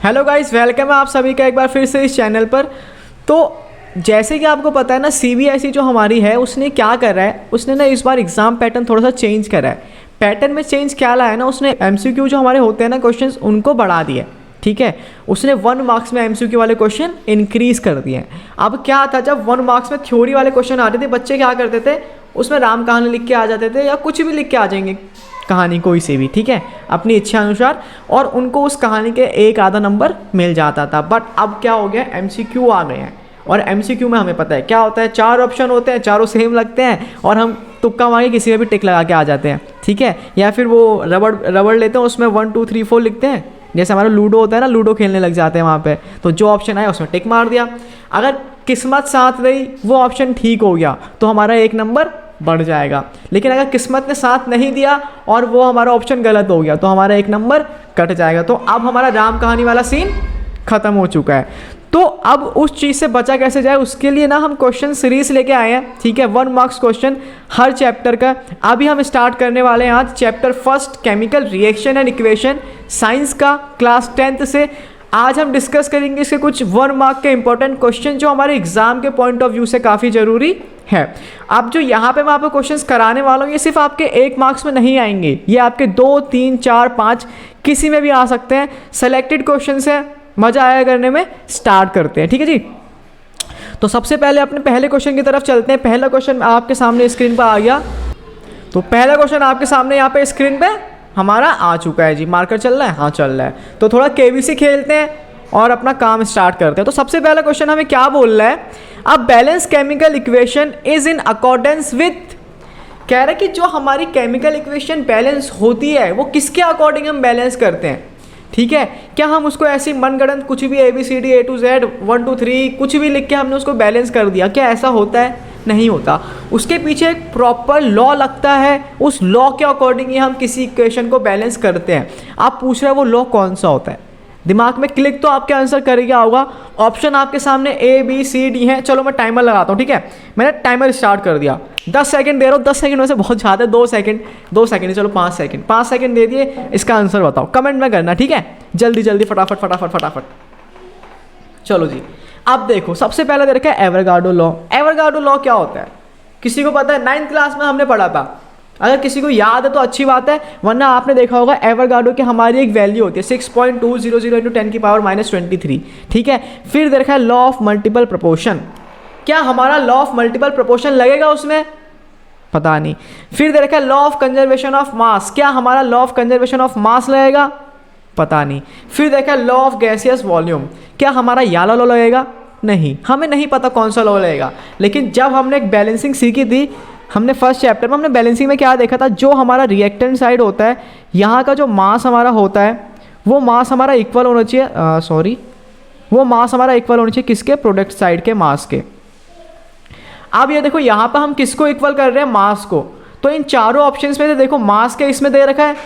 Hello guys, welcome है आप सभी का एक बार फिर से इस चैनल पर। तो जैसे कि आपको पता है ना, सीबीएसई जो हमारी है उसने क्या करा है, उसने ना इस बार एग्ज़ाम पैटर्न थोड़ा सा चेंज करा है। पैटर्न में चेंज क्या लाया है ना, उसने एमसीक्यू जो हमारे होते हैं ना क्वेश्चंस, उनको बढ़ा दिया है। ठीक है, उसने 1 मार्क्स में एमसीक्यू वाले क्वेश्चन इंक्रीज़ कर दिए हैं। अब क्या था, जब 1 मार्क्स में थ्योरी वाले क्वेश्चन आते थे, बच्चे क्या करते थे, उसमें राम कहानी लिख के आ जाते थे या कुछ भी लिख के आ जाएंगे, कहानी कोई से भी, ठीक है, अपनी इच्छा अनुसार, और उनको उस कहानी के एक आधा नंबर मिल जाता था। बट अब क्या हो गया, एमसीक्यू आ गए हैं। और एमसीक्यू में हमें पता है क्या होता है, 4 ऑप्शन होते हैं, चारों सेम लगते हैं और हम तुक्का मार के किसी में भी टिक लगा के आ जाते हैं। ठीक है, या फिर वो रबड़ लेते हैं, उसमें 1 2 3 4 लिखते हैं, जैसे हमारा लूडो होता है ना, लूडो खेलने लग जाते हैं वहाँ पे। तो जो ऑप्शन आया उसमें टिक मार दिया। अगर किस्मत साथ रही, वो ऑप्शन ठीक हो गया, तो हमारा 1 नंबर बढ़ जाएगा। लेकिन अगर किस्मत ने साथ नहीं दिया और वो हमारा ऑप्शन गलत हो गया, तो हमारा 1 नंबर कट जाएगा। तो अब हमारा राम कहानी वाला सीन खत्म हो चुका है। तो अब उस चीज़ से बचा कैसे जाए, उसके लिए ना हम क्वेश्चन सीरीज लेके आए हैं। ठीक है, 1 मार्क्स क्वेश्चन हर चैप्टर का। अभी हम स्टार्ट करने वाले हैं आज chapter 1 chemical reaction and equation, science का, क्लास 10th से। आज हम डिस्कस करेंगे इसके कुछ 1 मार्क के इंपॉर्टेंट क्वेश्चन जो हमारे एग्जाम के पॉइंट ऑफ व्यू से काफ़ी ज़रूरी है। अब जो यहाँ पे मैं आपको क्वेश्चंस कराने वाला हूँ, ये सिर्फ आपके 1 मार्क्स में नहीं आएंगे, ये आपके 2 3 4 5 किसी में भी आ सकते हैं। सेलेक्टेड क्वेश्चंस है, मज़ा आया करने में। स्टार्ट करते हैं, ठीक है जी। तो सबसे पहले अपने पहले क्वेश्चन की तरफ चलते हैं। पहला क्वेश्चन आपके सामने स्क्रीन पर आ गया। तो पहला क्वेश्चन आपके सामने यहाँ पे स्क्रीन पे हमारा आ चुका है जी। मार्कर चल रहा है, हाँ चल रहा है। तो थोड़ा केबीसी खेलते हैं और अपना काम स्टार्ट करते हैं। तो सबसे पहला क्वेश्चन हमें क्या बोल रहा है, अब balance chemical equation is in accordance with, कह रहा है कि जो हमारी केमिकल इक्वेशन बैलेंस होती है वो किसके अकॉर्डिंग हम बैलेंस करते हैं। ठीक है, क्या हम उसको ऐसी मनगढ़ंत कुछ भी ABCD A to Z 1 2 3 कुछ भी लिख के हमने उसको बैलेंस कर दिया, क्या ऐसा होता है? नहीं होता। उसके पीछे एक प्रॉपर लॉ लगता है, उस लॉ के अकॉर्डिंग ही हम किसी इक्वेशन को बैलेंस करते हैं। आप पूछ रहे हैं वो लॉ कौन सा होता है, दिमाग में क्लिक तो आपके आंसर कर गया होगा। ऑप्शन आपके सामने ABCD है। चलो मैं टाइमर लगाता हूँ, ठीक है, मैंने टाइमर स्टार्ट कर दिया। 10 सेकंड दे रहा हूँ, 10 सेकंड में से बहुत ज़्यादा है, 2 सेकंड, चलो 5 सेकंड दे दिए। इसका आंसर बताओ, कमेंट में करना, ठीक है, जल्दी जल्दी फटाफट। चलो जी, अब देखो, सबसे पहले दे रखा है एवोगाड्रो लॉ। एवोगाड्रो लॉ क्या होता है, किसी को पता है? 9th क्लास में हमने पढ़ा था। अगर किसी को याद है तो अच्छी बात है, वरना आपने देखा होगा एवोगाड्रो की हमारी एक वैल्यू होती है 6.200 × 10⁻⁻23। ठीक है, फिर देखा है लॉ ऑफ मल्टीपल प्रोपोर्शन। क्या हमारा लॉ ऑफ मल्टीपल प्रोपोर्शन लगेगा उसमें? पता नहीं। फिर देखा है law of conservation of mass. क्या हमारा law of conservation of mass लगेगा? पता नहीं। फिर देखा है लॉ ऑफ गैसियस वॉल्यूम। क्या हमारा याला लॉ लगेगा? नहीं, हमें नहीं पता कौन सा लॉ लगेगा। लेकिन जब हमने एक बैलेंसिंग सीखी थी, हमने फर्स्ट चैप्टर में, हमने बैलेंसिंग में क्या देखा था, जो हमारा रिएक्टेंट साइड होता है, यहाँ का जो मास हमारा होता है, वो मास हमारा इक्वल होना चाहिए, वो मास हमारा इक्वल होना चाहिए किसके? प्रोडक्ट साइड के मास के। अब ये देखो, यहाँ पर हम किसको इक्वल कर रहे हैं? मास को। तो इन चारों ऑप्शंस में से देखो, मास क्या इसमें दे रखा है?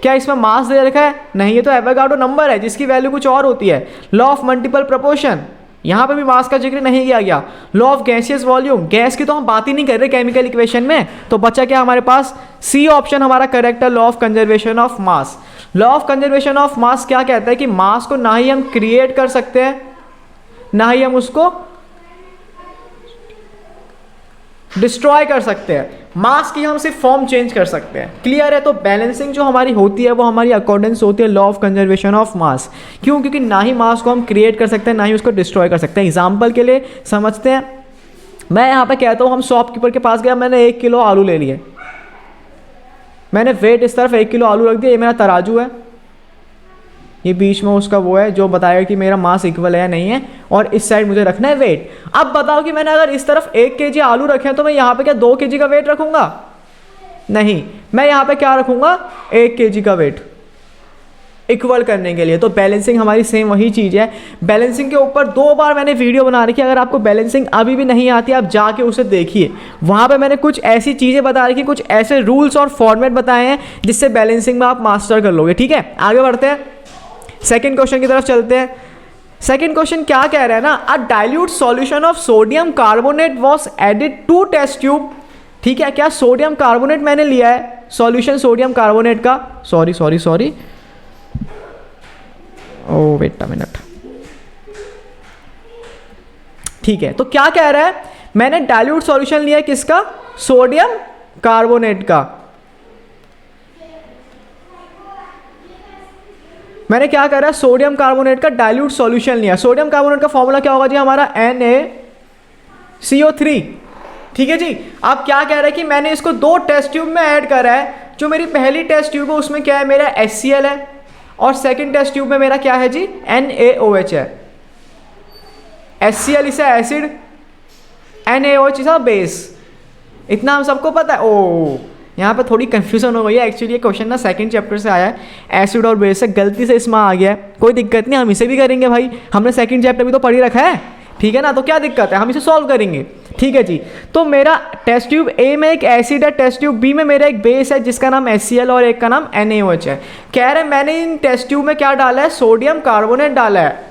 क्या इसमें मास दे रखा है? नहीं, ये तो एवोगाड्रो नंबर है जिसकी वैल्यू कुछ और होती है। लॉ ऑफ मल्टीपल प्रोपोर्शन, यहाँ पे भी मास का जिक्र नहीं किया गया। Law of gaseous volume, gas की तो हम बात ही नहीं कर रहे केमिकल इक्वेशन में। तो बचा क्या हमारे पास? सी ऑप्शन हमारा करेक्ट है, law of conservation of mass. Law of conservation of mass क्या कहता है कि मास को ना ही हम क्रिएट कर सकते हैं, ना ही हम उसको डिस्ट्रॉय कर सकते हैं। मास की हम सिर्फ फॉर्म चेंज कर सकते हैं। क्लियर है? तो बैलेंसिंग जो हमारी होती है वो हमारी अकॉर्डेंस होती है law of conservation of mass. क्यों? क्योंकि ना ही मास को हम क्रिएट कर सकते हैं, ना ही उसको डिस्ट्रॉय कर सकते हैं। एग्जाम्पल के लिए समझते हैं, मैं यहाँ पे कहता हूँ, हम शॉपकीपर के पास गया, मैंने 1 किलो आलू ले लिए, मैंने वेट इस तरफ 1 किलो आलू रख दिया, ये मेरा तराजू है, ये बीच में उसका वो है जो बताएगा कि मेरा मास इक्वल है या नहीं है, और इस साइड मुझे रखना है वेट। अब बताओ कि मैंने अगर इस तरफ 1 kg आलू रखे हैं, तो मैं यहाँ पे क्या 2 kg का वेट रखूंगा? नहीं, मैं यहाँ पे क्या रखूंगा? 1 kg का वेट इक्वल करने के लिए। तो बैलेंसिंग हमारी सेम वही चीज़ है। बैलेंसिंग के ऊपर 2 बार मैंने वीडियो बना रखी है, अगर आपको बैलेंसिंग अभी भी नहीं आती आप जाके उसे देखिए, वहाँ पे मैंने कुछ ऐसी चीज़ें बता रखी, कुछ ऐसे रूल्स और फॉर्मेट बताए हैं जिससे बैलेंसिंग में आप मास्टर कर लोगे। ठीक है, आगे बढ़ते हैं, सेकेंड क्वेश्चन की तरफ चलते हैं। सेकेंड क्वेश्चन क्या कह रहा है ना, a dilute solution of sodium carbonate was added to test tube. ठीक है, क्या सोडियम कार्बोनेट मैंने लिया है, सॉल्यूशन सोडियम कार्बोनेट का, sorry oh wait a minute, ठीक है। तो क्या कह रहा है, मैंने डाइल्यूट सॉल्यूशन लिया है किसका, सोडियम कार्बोनेट का। मैंने क्या करा है, सोडियम कार्बोनेट का डाइल्यूट सॉल्यूशन लिया। सोडियम कार्बोनेट का फॉर्मूला क्या होगा जी हमारा, NaCO3, ठीक है जी। आप क्या कह रहे हैं कि मैंने इसको 2 टेस्ट ट्यूब में ऐड करा है। जो मेरी पहली टेस्ट ट्यूब है उसमें क्या है, मेरा HCl है, और सेकंड टेस्ट ट्यूब में मेरा क्या है जी, NaOH है। HCl is acid, NaOH is a base, इतना हम सबको पता है। ओ यहाँ पे थोड़ी कंफ्यूजन हो गई है, एक्चुअली ये क्वेश्चन ना सेकंड चैप्टर से आया है, एसिड और बेस से गलती से इसमें आ गया है, कोई दिक्कत नहीं, हम इसे भी करेंगे भाई, हमने सेकंड चैप्टर भी तो पढ़ ही रखा है, ठीक है ना, तो क्या दिक्कत है, हम इसे सॉल्व करेंगे, ठीक है जी। तो मेरा टेस्ट ट्यूब ए में एक एसिड है, टेस्ट ट्यूब बी में मेरा एक बेस है जिसका नाम HCl और एक का नाम NaOH है। कह रहे मैंने इन टेस्ट ट्यूब में क्या डाला है, सोडियम कार्बोनेट डाला है।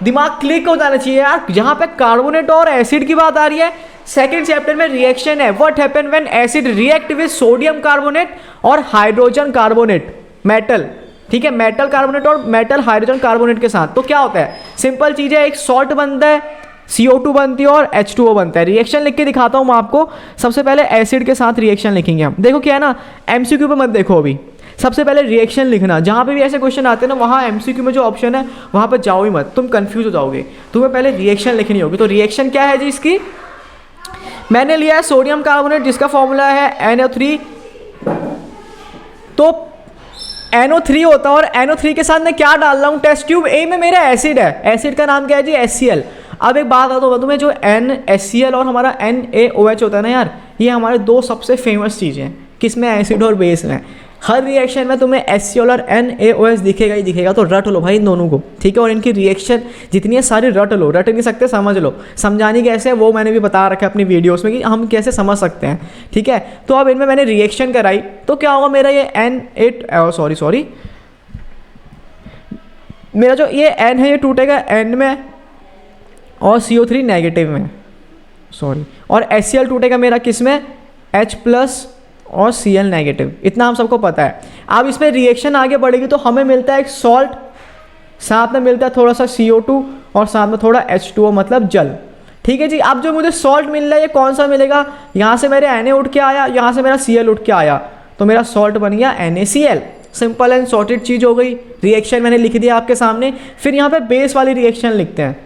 दिमाग क्लिक हो जाना चाहिए यार, जहां पे कार्बोनेट और एसिड की बात आ रही है, सेकंड चैप्टर में रिएक्शन है, what happen when acid react with sodium carbonate और हाइड्रोजन कार्बोनेट, मेटल, ठीक है, मेटल कार्बोनेट और मेटल हाइड्रोजन कार्बोनेट के साथ। तो क्या होता है, सिंपल चीज है, एक सॉल्ट बनता है, CO2 बनती है और H2O बनता है। रिएक्शन लिख के दिखाता हूं मैं आपको। सबसे पहले एसिड के साथ रिएक्शन लिखेंगे हम। देखो क्या है ना, MCQ पे मत देखो अभी, सबसे पहले रिएक्शन लिखना। जहां पे भी ऐसे क्वेश्चन आते हैं ना, वहां MCQ में जो ऑप्शन है वहां पर जाओ ही मत, तुम कंफ्यूज हो जाओगे। तुम्हें पहले रिएक्शन लिखनी होगी। तो रिएक्शन क्या है जी इसकी, मैंने लिया है सोडियम कार्बोनेट जिसका फॉर्मूला है NO3, तो NO3 होता है, और NO3 के साथ मैं क्या डाल रहा हूँ, टेस्ट ट्यूब ए में मेरा एसिड है, एसिड का नाम क्या है जी, HCl। अब एक बात आता होगा तुम्हें, जो NaCl और हमारा NaOH होता है ना यार, ये हमारे 2 सबसे फेमस चीज़ें हैं, किसमें, एसिड और बेस में। हर रिएक्शन में तुम्हें HCl और NaOH दिखेगा ही दिखेगा, तो रट लो भाई इन दोनों को, ठीक है। और इनकी रिएक्शन जितनी है सारी रट लो, रट नहीं सकते समझ लो। समझानी कैसे है वो मैंने भी बता रखा है अपनी वीडियोस में कि हम कैसे समझ सकते हैं, ठीक है। तो अब इनमें मैंने रिएक्शन कराई, तो क्या होगा मेरा ये सॉरी मेरा जो ये N है ये टूटेगा N में और CO3 नेगेटिव में, सॉरी, और HCl टूटेगा मेरा किस में, H+ और Cl नेगेटिव, इतना हम सबको पता है। अब इसमें रिएक्शन आगे बढ़ेगी तो हमें मिलता है एक सॉल्ट, साथ में मिलता है थोड़ा सा CO2 और साथ में थोड़ा H2O मतलब जल, ठीक है जी। अब जो मुझे सॉल्ट मिल रहा है ये कौन सा मिलेगा, यहाँ से मेरे Na उठ के आया, यहाँ से मेरा Cl उठ के आया, तो मेरा सॉल्ट बन गया NaCl। सिंपल एंड सॉर्टेड चीज़ हो गई। रिएक्शन मैंने लिख दिया आपके सामने। फिर यहाँ पे बेस वाली रिएक्शन लिखते हैं,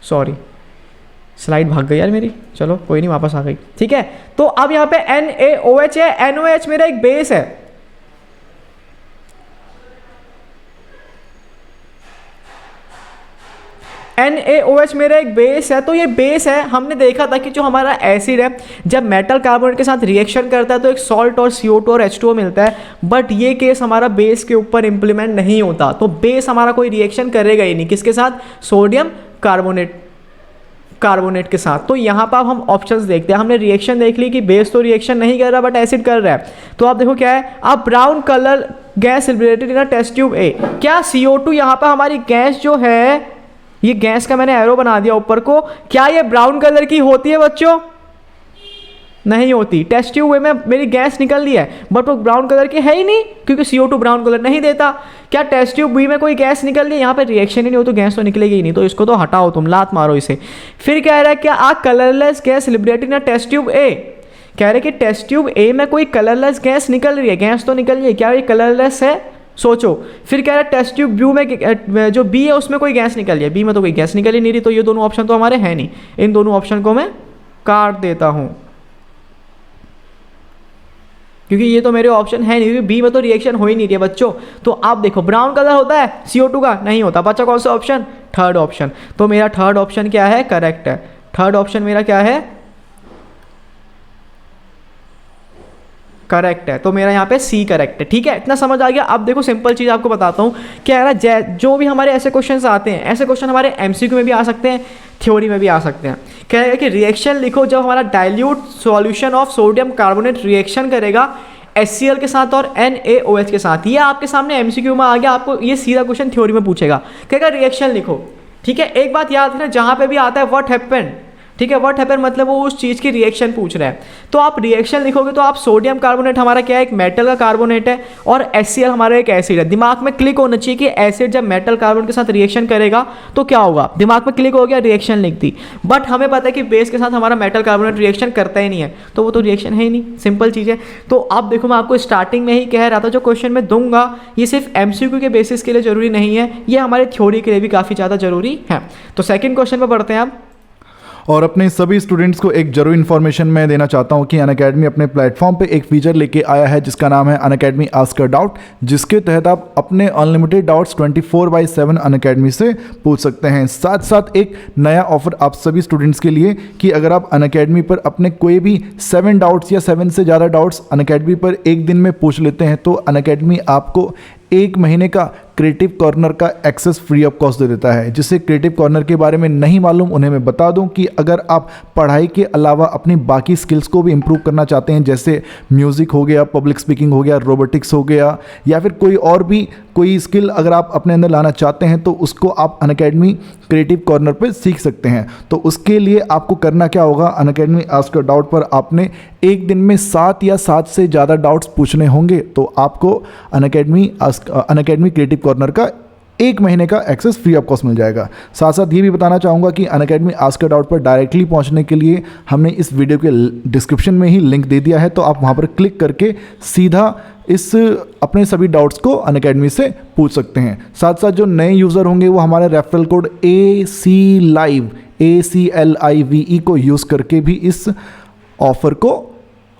सॉरी स्लाइड भाग गई यार मेरी, चलो कोई नहीं, वापस आ गई, ठीक है। तो अब यहाँ पे NaOH है, NaOH मेरा एक बेस है, NaOH मेरा एक बेस है। तो ये बेस है, हमने देखा था कि जो हमारा एसिड है जब मेटल कार्बोनेट के साथ रिएक्शन करता है तो एक सॉल्ट और CO2 और H2O मिलता है, बट ये केस हमारा बेस के ऊपर इंप्लीमेंट नहीं होता। तो बेस हमारा कोई रिएक्शन करेगा ही नहीं, किसके साथ, सोडियम कार्बोनेट के साथ। तो यहाँ पर हम ऑप्शंस देखते हैं। हमने रिएक्शन देख ली कि बेस तो रिएक्शन नहीं कर रहा बट एसिड कर रहा है। तो आप देखो क्या है, अब brown colour gas liberated in a test tube A, क्या CO2 यहाँ पर हमारी गैस जो है, ये गैस का मैंने एरो बना दिया ऊपर को, क्या ये ब्राउन कलर की होती है बच्चों, नहीं होती। टेस्ट ट्यूब में मेरी गैस निकल रही है बट वो ब्राउन कलर की है ही नहीं, क्योंकि CO2 ब्राउन कलर नहीं देता। क्या टेस्ट ट्यूब बी में कोई गैस निकल रही है, यहाँ पे रिएक्शन ही नहीं हो तो गैस तो निकलेगी ही नहीं, तो इसको तो हटाओ, तुम लात मारो इसे। फिर कह रहा है क्या a colourless gas liberated in test tube A, कह रहे कि टेस्ट ट्यूब ए में कोई कलरलेस गैस निकल रही है, गैस तो निकल रही है, क्या ये कलरलेस है, सोचो। फिर कह रहा है टेस्ट ट्यूब ब्लू में जो बी है उसमें कोई गैस निकल रही है, बी में तो कोई गैस निकल ही नहीं रही, तो ये दोनों ऑप्शन तो हमारे हैं नहीं। इन दोनों ऑप्शन को मैं काट देता हूं क्योंकि ये तो मेरे ऑप्शन है नहीं, क्योंकि बी में तो रिएक्शन हो ही नहीं रही है बच्चों। तो आप देखो ब्राउन कलर होता है CO2 का, नहीं होता। बच्चा कौन सा ऑप्शन, थर्ड ऑप्शन। तो मेरा थर्ड ऑप्शन क्या है, करेक्ट है। थर्ड ऑप्शन मेरा क्या है, करेक्ट है। तो मेरा यहाँ पे सी करेक्ट है, ठीक है। इतना समझ आ गया। अब देखो सिंपल चीज़ आपको बताता हूँ, क्या है ना, जो भी हमारे ऐसे क्वेश्चन आते हैं, ऐसे क्वेश्चन हमारे MCQ में भी आ सकते हैं, थ्योरी में भी आ सकते हैं। कहेगा कि रिएक्शन लिखो जब हमारा dilute solution of sodium carbonate reaction करेगा HCl के साथ और NaOH के साथ। ये आपके सामने MCQ में आ गया, आपको ये सीधा क्वेश्चन थ्योरी में पूछेगा, कहेगा रिएक्शन लिखो, ठीक है। एक बात याद रखना, जहाँ पे भी आता है व्हाट हैपेंड, ठीक है, व्हाट हैपन मतलब वो उस चीज़ की रिएक्शन पूछ रहा है। तो आप रिएक्शन लिखोगे तो आप सोडियम कार्बोनेट हमारा क्या है, एक मेटल का कार्बोनेट है, और HCl हमारा एक एसिड है। दिमाग में क्लिक होना चाहिए कि एसिड जब मेटल कार्बोनेट के साथ रिएक्शन करेगा तो क्या होगा, दिमाग में क्लिक हो गया, रिएक्शन लिख दी। बट हमें पता है कि बेस के साथ हमारा मेटल कार्बोनेट रिएक्शन करता ही नहीं है, तो वो तो रिएक्शन है ही नहीं, सिंपल चीज़ है। तो आप देखो, मैं आपको स्टार्टिंग में ही कह रहा था जो क्वेश्चन मैं दूंगा ये सिर्फ MCQ के बेसिस के लिए जरूरी नहीं है, ये हमारे थ्योरी के लिए भी काफ़ी ज़्यादा जरूरी है। तो सेकंड क्वेश्चन पर बढ़ते हैं आप। और अपने सभी स्टूडेंट्स को एक जरूरी इन्फॉर्मेशन मैं देना चाहता हूं कि अनअकैडमी अपने प्लेटफॉर्म पे एक फीचर लेके आया है जिसका नाम है अनअकैडमी आस्क अ डाउट, जिसके तहत आप अपने अनलिमिटेड डाउट्स 24/7 अनअकैडमी से पूछ सकते हैं। साथ साथ एक नया ऑफर आप सभी स्टूडेंट्स के लिए कि अगर आप अनअकैडमी पर अपने कोई भी 7 डाउट्स या 7 से ज़्यादा डाउट्स अनअकैडमी पर एक दिन में पूछ लेते हैं तो अनअकैडमी आपको 1 महीने का क्रिएटिव कॉर्नर का एक्सेस फ्री ऑफ कॉस्ट दे देता है। जिससे क्रिएटिव कॉर्नर के बारे में नहीं मालूम उन्हें मैं बता दूं कि अगर आप पढ़ाई के अलावा अपनी बाकी स्किल्स को भी इम्प्रूव करना चाहते हैं, जैसे म्यूज़िक हो गया, पब्लिक स्पीकिंग हो गया, रोबोटिक्स हो गया, या फिर कोई और भी कोई स्किल अगर आप अपने अंदर लाना चाहते हैं तो उसको आप अनअकैडमी क्रिएटिव कॉर्नर पर सीख सकते हैं। तो उसके लिए आपको करना क्या होगा, अनअकैडमी आस्क अ डाउट पर आपने एक दिन में 7 या 7 से ज़्यादा डाउट्स पूछने होंगे तो आपको अनअकैडमी क्रिएटिव कॉर्नर का 1 महीने का एक्सेस फ्री ऑफ कॉस्ट मिल जाएगा। साथ साथ ये भी बताना चाहूँगा कि अनअकैडमी आस्क अ डाउट पर डायरेक्टली पहुँचने के लिए हमने इस वीडियो के डिस्क्रिप्शन में ही लिंक दे दिया है, तो आप वहाँ पर क्लिक करके सीधा इस अपने सभी डाउट्स को अनअकैडमी से पूछ सकते हैं। साथ साथ जो नए यूज़र होंगे वो हमारे रेफरल कोड ACLIVE ACLIVE को यूज़ करके भी इस ऑफर को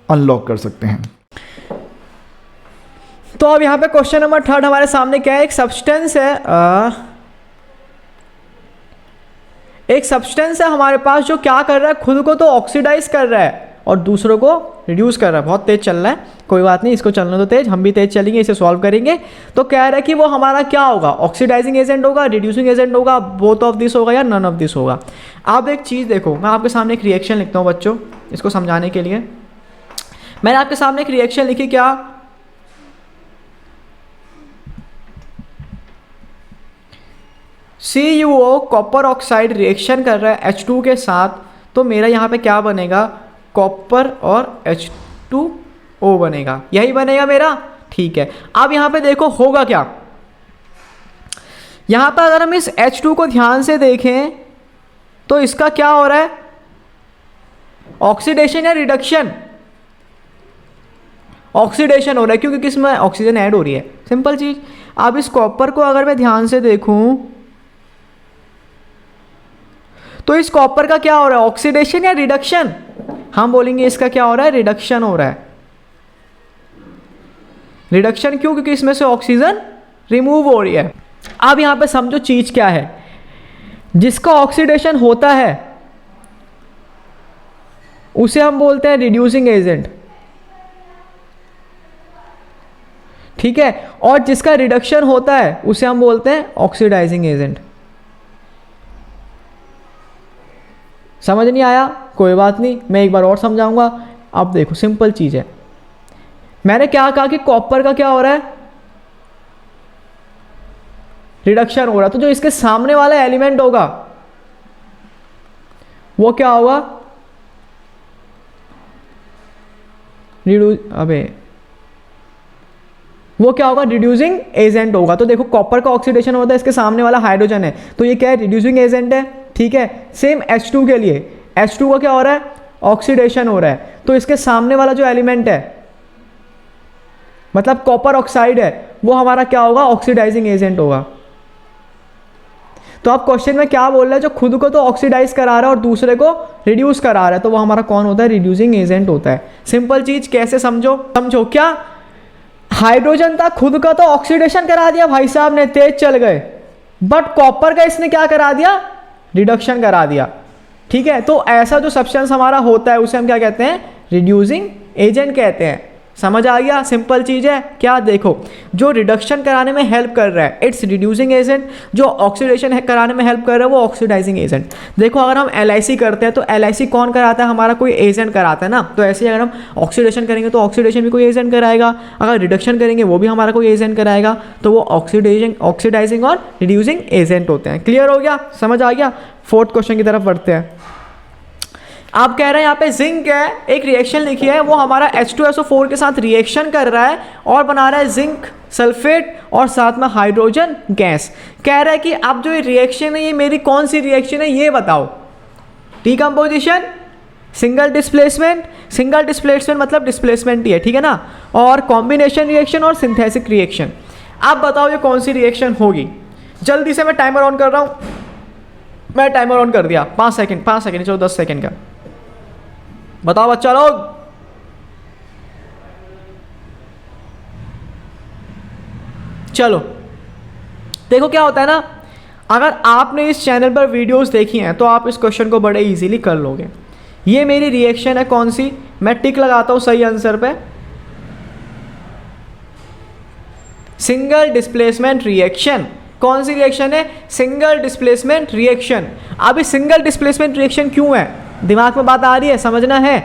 अनलॉक कर सकते हैं। तो अब यहाँ पे क्वेश्चन नंबर 3 हमारे सामने क्या है, एक सब्सटेंस है हमारे पास जो क्या कर रहा है, खुद को तो ऑक्सीडाइज कर रहा है और दूसरों को रिड्यूस कर रहा है। बहुत तेज चल रहा है, कोई बात नहीं, इसको चलने तो तेज, हम भी तेज चलेंगे, इसे सॉल्व करेंगे। तो कह रहा है कि वो हमारा क्या होगा, ऑक्सीडाइजिंग एजेंट होगा, रिड्यूसिंग एजेंट होगा, बोथ ऑफ दिस होगा या नन ऑफ दिस होगा। आप एक चीज़ देखो, मैं आपके सामने एक रिएक्शन लिखता हूँ बच्चों, इसको समझाने के लिए। मैंने आपके सामने एक रिएक्शन लिखी, क्या CuO कॉपर ऑक्साइड रिएक्शन कर रहा है H2 के साथ, तो मेरा यहाँ पे क्या बनेगा, कॉपर और H2O बनेगा, यही बनेगा मेरा। ठीक है, अब यहाँ पे देखो होगा क्या, यहाँ पे अगर हम इस H2 को ध्यान से देखें तो इसका क्या हो रहा है, ऑक्सीडेशन या रिडक्शन, ऑक्सीडेशन हो रहा है क्योंकि किसमें ऑक्सीजन ऐड हो रही है, सिंपल चीज। अब इस कॉपर को अगर मैं ध्यान से देखूं तो इस कॉपर का क्या हो रहा है, ऑक्सीडेशन या रिडक्शन, हम बोलेंगे इसका क्या हो रहा है, रिडक्शन हो रहा है। रिडक्शन क्यों, क्योंकि इसमें से ऑक्सीजन रिमूव हो रही है। अब यहां पे समझो चीज क्या है, जिसका ऑक्सीडेशन होता है उसे हम बोलते हैं रिड्यूसिंग एजेंट, ठीक है, और जिसका रिडक्शन होता है उसे हम बोलते हैं ऑक्सीडाइजिंग एजेंट। समझ नहीं आया, कोई बात नहीं, मैं एक बार और समझाऊंगा। अब देखो सिंपल चीज है, मैंने क्या कहा कि कॉपर का क्या हो रहा है, रिडक्शन हो रहा है, तो जो इसके सामने वाला एलिमेंट होगा वो क्या होगा, वो क्या होगा, रिड्यूसिंग एजेंट होगा। तो देखो कॉपर का ऑक्सीडेशन होता है, इसके सामने वाला हाइड्रोजन है, तो ये क्या है, रिड्यूसिंग एजेंट है। ठीक है, सेम H2 के लिए, H2 का क्या हो रहा है, ऑक्सीडेशन हो रहा है, तो इसके सामने वाला जो एलिमेंट है मतलब कॉपर ऑक्साइड है, वो हमारा क्या होगा, ऑक्सीडाइजिंग एजेंट होगा। तो आप क्वेश्चन में क्या बोल रहे हैं, जो खुद को तो ऑक्सीडाइज करा रहा है और दूसरे को रिड्यूस करा रहा है, तो वो हमारा कौन होता है, रिड्यूसिंग एजेंट होता है। सिंपल चीज, कैसे समझो क्या, हाइड्रोजन था, खुद का तो ऑक्सीडेशन करा दिया भाई साहब ने, तेज चल गए, बट कॉपर का इसने क्या करा दिया, रिडक्शन करा दिया। ठीक है, तो ऐसा जो सब्सटेंस हमारा होता है उसे हम क्या कहते हैं, रिड्यूसिंग एजेंट कहते हैं। समझ आ गया, सिंपल चीज है। क्या देखो, जो रिडक्शन कराने में हेल्प कर रहा है इट्स रिड्यूसिंग एजेंट, जो ऑक्सीडेशन कराने में हेल्प कर रहा है वो ऑक्सीडाइजिंग एजेंट। देखो अगर हम LIC करते हैं तो LIC कौन कराता है, हमारा कोई एजेंट कराता है ना, तो ऐसे ही अगर हम ऑक्सीडेशन करेंगे तो ऑक्सीडेशन भी कोई एजेंट कराएगा, अगर रिडक्शन करेंगे वो भी हमारा कोई एजेंट कराएगा, तो वो ऑक्सीडाइजिंग और रिड्यूसिंग एजेंट होते हैं। क्लियर हो गया, समझ आ गया। 4th क्वेश्चन की तरफ बढ़ते हैं। आप कह रहे हैं यहाँ पे जिंक है, एक रिएक्शन लिखी है, वो हमारा H2SO4 के साथ रिएक्शन कर रहा है और बना रहा है जिंक सल्फेट और साथ में हाइड्रोजन गैस। कह रहा है कि अब जो ये रिएक्शन है ये मेरी कौन सी रिएक्शन है ये बताओ। Decomposition, single displacement, single displacement मतलब डिस्प्लेसमेंट ही है, ठीक है ना, और कॉम्बिनेशन रिएक्शन और सिंथेसिस रिएक्शन। आप बताओ ये कौन सी रिएक्शन होगी। जल्दी से मैं टाइमर ऑन कर रहा हूँ, मैं टाइमर ऑन कर दिया, 5 सेकंड, 5 सेकंड, चलो 10 सेकंड का। बताओ बच्चा लोग। चलो देखो क्या होता है ना, अगर आपने इस चैनल पर वीडियोस देखी हैं तो आप इस क्वेश्चन को बड़े इजीली कर लोगे। ये मेरी रिएक्शन है कौन सी, मैं टिक लगाता हूं सही आंसर पे, सिंगल डिस्प्लेसमेंट रिएक्शन। कौन सी रिएक्शन है, सिंगल डिस्प्लेसमेंट रिएक्शन। अब इस सिंगल डिस्प्लेसमेंट रिएक्शन क्यों है, दिमाग में बात आ रही है, समझना है,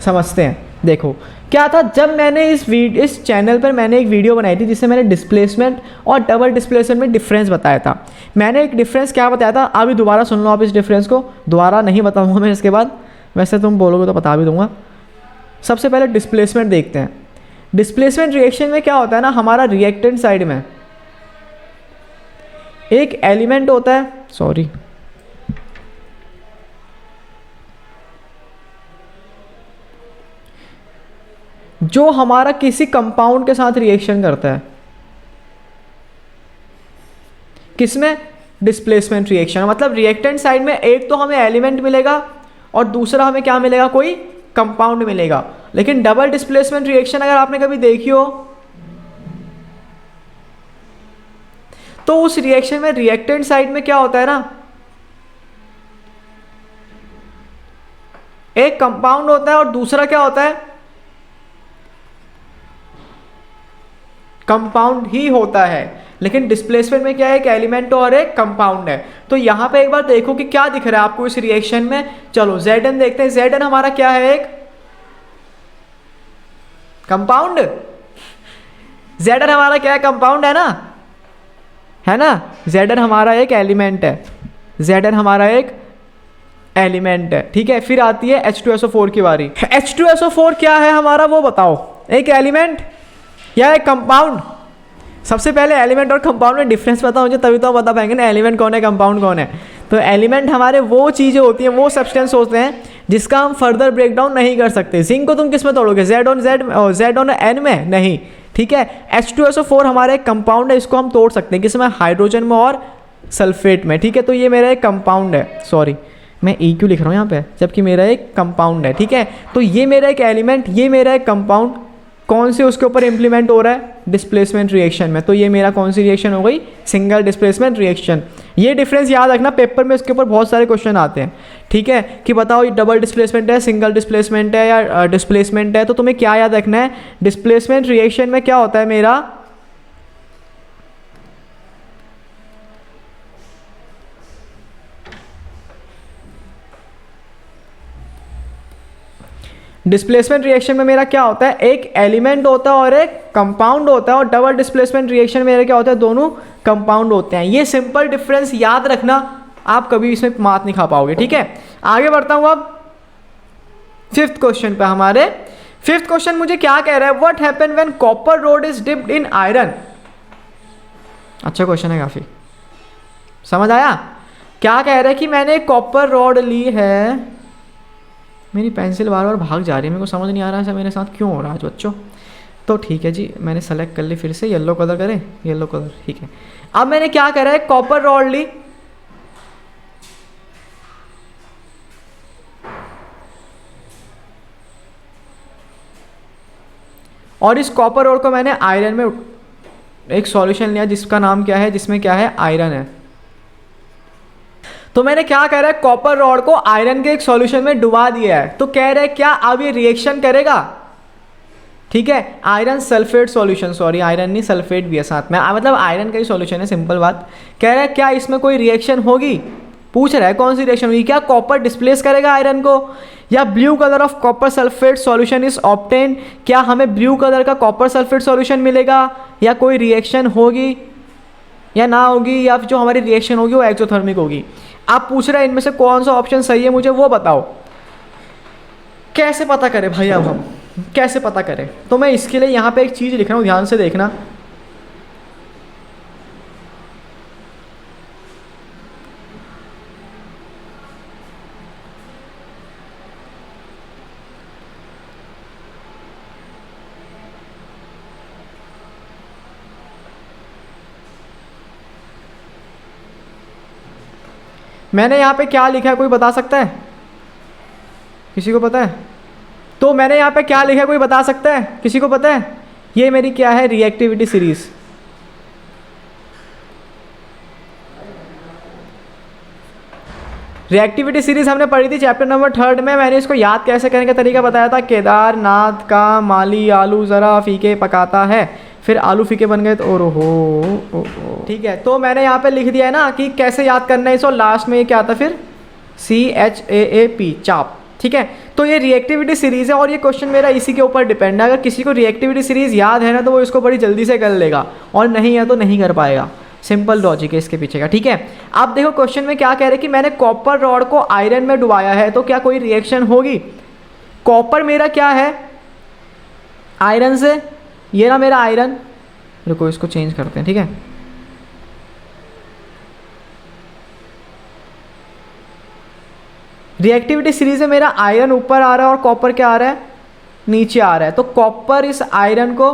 समझते हैं। देखो क्या था, जब मैंने इस चैनल पर मैंने एक वीडियो बनाई थी जिससे मैंने डिस्प्लेसमेंट और डबल डिस्प्लेसमेंट में डिफरेंस बताया था। मैंने एक डिफरेंस क्या बताया था, अभी दोबारा सुन लो आप इस डिफरेंस को, दोबारा नहीं बताऊंगा मैं इसके बाद, वैसे तुम बोलोगे तो बता भी दूंगा। सबसे पहले डिस्प्लेसमेंट देखते हैं। डिस्प्लेसमेंट रिएक्शन में क्या होता है ना, हमारा रिएक्टेंट साइड में एक एलिमेंट होता है, सॉरी जो हमारा किसी कंपाउंड के साथ रिएक्शन करता है। किसमें, डिस्प्लेसमेंट रिएक्शन। मतलब रिएक्टेंट साइड में एक तो हमें एलिमेंट मिलेगा और दूसरा हमें क्या मिलेगा, कोई कंपाउंड मिलेगा। लेकिन डबल डिस्प्लेसमेंट रिएक्शन अगर आपने कभी देखी हो तो उस रिएक्शन में रिएक्टेंट साइड में क्या होता है ना, एक कंपाउंड होता है और दूसरा क्या होता है, कंपाउंड ही होता है। लेकिन डिस्प्लेसमेंट में क्या है, एक एलिमेंट और एक कंपाउंड है। तो यहां पे एक बार देखो कि क्या दिख रहा है आपको इस रिएक्शन में। चलो Zn देखते हैं। Zn हमारा क्या है, एक कंपाउंड। Zn हमारा क्या है, कंपाउंड है ना, है ना। Zn हमारा एक एलिमेंट है, Zn हमारा एक एलिमेंट है, ठीक है। फिर आती है H2SO4 की बारी। H2SO4 क्या है हमारा वो बताओ, एक एलिमेंट या एक कंपाउंड। सबसे पहले एलिमेंट और कंपाउंड में डिफरेंस पता मुझे, तभी तो बता पाएंगे ना एलिमेंट कौन है कंपाउंड कौन है। तो एलिमेंट हमारे वो चीज़ें होती हैं, वो सब्सटेंस होते हैं जिसका हम फर्दर ब्रेकडाउन नहीं कर सकते। जिंक को तुम किस में तोड़ोगे, Z ऑन N में नहीं, ठीक है। H2SO4 हमारा एक कंपाउंड है, इसको हम तोड़ सकते हैं किसमें, हाइड्रोजन में और सल्फेट में, ठीक है। तो ये मेरा एक कंपाउंड है, सॉरी मैं E क्यों लिख रहा हूँ यहाँ पे, जबकि मेरा एक कंपाउंड है, ठीक है। तो ये मेरा एक एलिमेंट, ये मेरा एक कंपाउंड, कौन से उसके ऊपर इंप्लीमेंट हो रहा है, डिस्प्लेसमेंट रिएक्शन में। तो ये मेरा कौन सी रिएक्शन हो गई, सिंगल डिस्प्लेसमेंट रिएक्शन। ये डिफरेंस याद रखना, पेपर में इसके ऊपर बहुत सारे क्वेश्चन आते हैं, ठीक है, कि बताओ ये डबल डिस्प्लेसमेंट है, सिंगल डिस्प्लेसमेंट है या डिस्प्लेसमेंट है। तो तुम्हें क्या याद रखना है, डिस्प्लेसमेंट रिएक्शन में क्या होता है मेरा, डिस्प्लेसमेंट रिएक्शन में मेरा क्या होता है, एक एलिमेंट होता है और एक कंपाउंड होता है। और डबल डिस्प्लेसमेंट रिएक्शन में मेरा क्या होता है, दोनों कंपाउंड होते हैं। ये सिंपल डिफरेंस याद रखना, आप कभी इसमें मात नहीं खा पाओगे, ठीक है। आगे बढ़ता हूं अब फिफ्थ क्वेश्चन पे। हमारे फिफ्थ क्वेश्चन मुझे क्या कह रहा है, what happen when copper road is dipped in iron. अच्छा क्वेश्चन है काफी, समझ आया। क्या कह रहा है कि मैंने कॉपर रॉड ली है, मेरी पेंसिल बार बार भाग जा रही है, मेरे को समझ नहीं आ रहा है मेरे साथ क्यों हो रहा है बच्चों। तो ठीक है जी, मैंने सेलेक्ट कर ली, फिर से येलो कलर करें, येलो कलर, ठीक है। अब मैंने क्या करा है, कॉपर रॉड ली, और इस कॉपर रॉड को मैंने आयरन में एक सॉल्यूशन लिया जिसका नाम क्या है, जिसमें क्या है, आयरन है। तो मैंने क्या कह रहा है, कॉपर रॉड को आयरन के एक सॉल्यूशन में डुबा दिया है। तो कह रहे हैं क्या अब ये रिएक्शन करेगा, ठीक है। Iron sulphate solution, sorry iron नहीं सल्फेट भी है साथ में, मतलब आयरन का ही सॉल्यूशन है, सिंपल बात। कह रहा है क्या इसमें कोई रिएक्शन होगी, पूछ रहा है कौन सी रिएक्शन होगी, क्या कॉपर डिस्प्लेस करेगा आयरन को, या blue colour of copper sulphate solution is obtain, क्या हमें ब्लू कलर का कॉपर सल्फेट सॉल्यूशन मिलेगा, या कोई रिएक्शन होगी या ना होगी, या जो हमारी रिएक्शन होगी वो एक्सोथर्मिक होगी। आप पूछ रहे हैं इनमें से कौन सा ऑप्शन सही है, मुझे वो बताओ। कैसे पता करें भाई, अब हम कैसे पता करें? तो मैं इसके लिए यहाँ पे एक चीज़ लिख रहा हूँ, ध्यान से देखना। मैंने यहाँ पे क्या लिखा है, कोई बता सकता है? किसी को पता है? तो मैंने यहाँ पे क्या लिखा है, कोई बता सकता है? किसी को पता है? ये मेरी क्या है, रिएक्टिविटी सीरीज। रिएक्टिविटी सीरीज हमने पढ़ी थी चैप्टर नंबर 3 में। मैंने इसको याद कैसे करने का तरीका बताया था। केदारनाथ का माली आलू ज़रा फीके पकाता है, फिर आलू फीके बन गए तो ओ, ठीक है। तो मैंने यहाँ पे लिख दिया है ना कि कैसे याद करना है इसको। लास्ट में ये क्या आता फिर, CHAAP, चाप, ठीक है। तो ये रिएक्टिविटी सीरीज़ है और ये क्वेश्चन मेरा इसी के ऊपर डिपेंड है। अगर किसी को रिएक्टिविटी सीरीज़ याद है ना तो वो इसको बड़ी जल्दी से कर लेगा, और नहीं है तो नहीं कर पाएगा। सिंपल लॉजिक है इसके पीछे का, ठीक है। अब देखो क्वेश्चन में क्या कह रहे हैं कि मैंने कॉपर रॉड को आयरन में डुबाया है, तो क्या कोई रिएक्शन होगी? कॉपर मेरा क्या है, आयरन से, ये ना मेरा आयरन। रुको इसको चेंज करते हैं, ठीक है। रिएक्टिविटी सीरीज में मेरा आयरन ऊपर आ रहा है और कॉपर क्या आ रहा है, नीचे आ रहा है। तो कॉपर इस आयरन को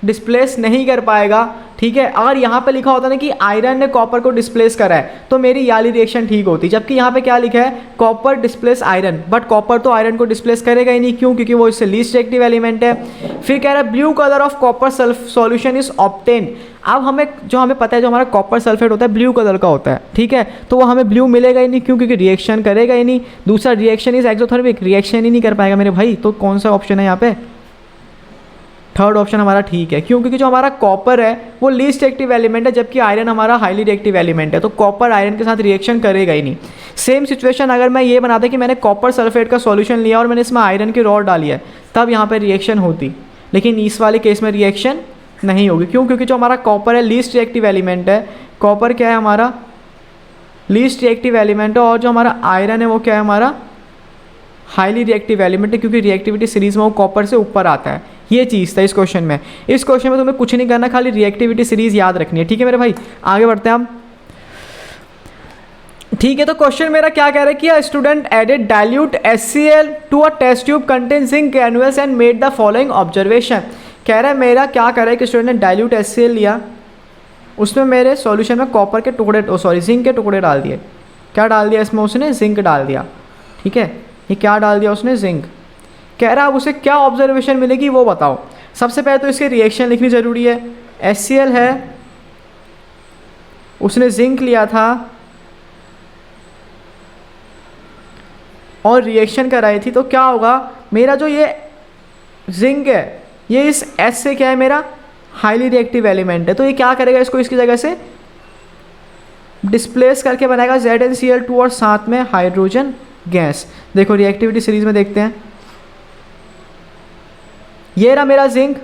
डिस्प्लेस नहीं कर पाएगा, ठीक है। अगर यहाँ पे लिखा होता ना कि आयरन ने कॉपर को डिस्प्लेस करा है तो मेरी ये वाली रिएक्शन ठीक होती, जबकि यहाँ पे क्या लिखा है, copper displace iron, but copper तो आयरन को डिस्प्लेस करेगा ही नहीं। क्यों? क्योंकि वो इससे लीस्ट रिएक्टिव एलिमेंट है। फिर कह रहा है blue colour of copper solution is obtain. अब हमें पता है जो हमारा कॉपर सल्फेट होता है ब्लू कलर का होता है, ठीक है। तो वो हमें ब्लू मिलेगा ही नहीं, क्यों? क्योंकि रिएक्शन करेगा ही नहीं। दूसरा रिएक्शन इज एक्सोथर्मिक, रिएक्शन ही नहीं कर पाएगा मेरे भाई। तो कौन सा ऑप्शन है यहाँ पे, थर्ड ऑप्शन हमारा ठीक है। क्यों? क्योंकि जो हमारा कॉपर है वो लीस्ट रिएक्टिव एलिमेंट है, जबकि आयरन हमारा हाईली रिएक्टिव एलिमेंट है। तो कॉपर आयरन के साथ रिएक्शन करेगा ही नहीं। सेम सिचुएशन अगर मैं ये बनाता कि मैंने कॉपर सल्फेट का सॉल्यूशन लिया और मैंने इसमें आयरन की रॉड डाली है, तब यहाँ पे रिएक्शन होती, लेकिन इस वाले केस में रिएक्शन नहीं होगी। क्यों? क्योंकि जो हमारा कॉपर है लीस्ट रिएक्टिव एलिमेंट है। कॉपर क्या है हमारा, लीस्ट रिएक्टिव एलिमेंट है, और जो हमारा आयरन है वो क्या है, हमारा हाईली रिएक्टिव एलिमेंट है, क्योंकि रिएक्टिविटी सीरीज में वो कॉपर से ऊपर आता है। ये चीज़ था इस क्वेश्चन में। इस क्वेश्चन में तुम्हें कुछ नहीं करना, खाली रिएक्टिविटी सीरीज याद रखनी है, ठीक है मेरे भाई। आगे बढ़ते हैं हम, ठीक है। तो क्वेश्चन मेरा क्या कह रहा है कि a student added dilute HCl to a test tube contain zinc granules and made the following observation. कह रहा है मेरा क्या कर रहा है कि स्टूडेंट ने डाइल्यूट HCl लिया, उसमें मेरे सॉल्यूशन में कॉपर के टुकड़े, जिंक के टुकड़े डाल दिए। क्या डाल दिया इसमें उसने, जिंक डाल दिया, ठीक है। ये क्या डाल दिया उसने, जिंक। कह रहा है अब उसे क्या ऑब्जर्वेशन मिलेगी वो बताओ। सबसे पहले तो इसके रिएक्शन लिखनी ज़रूरी है। HCl है, उसने जिंक लिया था और रिएक्शन कराई थी, तो क्या होगा, मेरा जो ये जिंक है ये इस H से क्या है, मेरा हाईली रिएक्टिव एलिमेंट है। तो ये क्या करेगा, इसको इसकी जगह से डिस्प्लेस करके बनाएगा ZnCl2 और साथ में हाइड्रोजन गैस। देखो रिएक्टिविटी सीरीज में देखते हैं, ये रहा मेरा जिंक,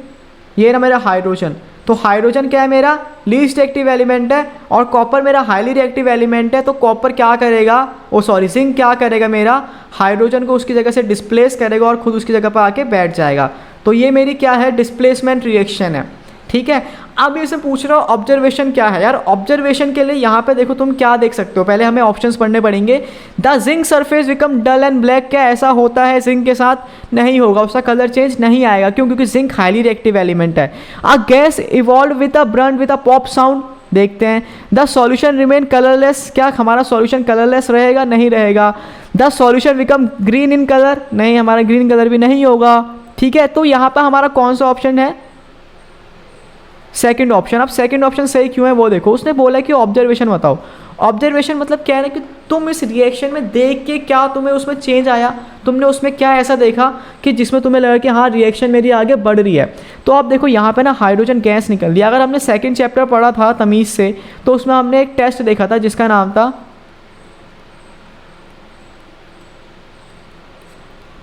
ये रहा मेरा हाइड्रोजन। तो हाइड्रोजन क्या है, मेरा लीस्ट रिएक्टिव एलिमेंट है, और कॉपर मेरा हाईली रिएक्टिव एलिमेंट है। तो कॉपर क्या करेगा, जिंक क्या करेगा, मेरा हाइड्रोजन को उसकी जगह से डिस्प्लेस करेगा और खुद उसकी जगह पर आके बैठ जाएगा। तो ये मेरी क्या है, डिस्प्लेसमेंट रिएक्शन है, ठीक है। अब ये से पूछ रहा हूँ ऑब्जर्वेशन क्या है। यार ऑब्जर्वेशन के लिए यहाँ पे देखो तुम क्या देख सकते हो, पहले हमें ऑप्शंस पढ़ने पड़ेंगे। The zinc surface become dull and black, क्या ऐसा होता है जिंक के साथ? नहीं होगा, उसका कलर चेंज नहीं आएगा। क्यों? क्योंकि जिंक हाईली रिएक्टिव एलिमेंट है। A gas evolve with a Brunt with a pop sound, देखते हैं। द सॉल्यूशन रिमेन कलरलेस, क्या हमारा सॉल्यूशन कलरलेस रहेगा? नहीं रहेगा। The solution become green in colour, नहीं, हमारा ग्रीन कलर भी नहीं होगा, ठीक है। तो यहाँ पर हमारा कौन सा ऑप्शन है, सेकंड ऑप्शन। अब सेकंड ऑप्शन सही क्यों है वो देखो, उसने बोला कि ऑब्जर्वेशन बताओ। ऑब्जर्वेशन मतलब क्या है कि तुम इस रिएक्शन में देख के क्या तुम्हें उसमें चेंज आया, तुमने उसमें क्या ऐसा देखा कि जिसमें तुम्हें लगा कि हाँ रिएक्शन मेरी आगे बढ़ रही है। तो आप देखो यहाँ पे ना हाइड्रोजन गैस निकल दिया। अगर हमने सेकंड चैप्टर पढ़ा था तमीज़ से, तो उसमें हमने एक टेस्ट देखा था जिसका नाम था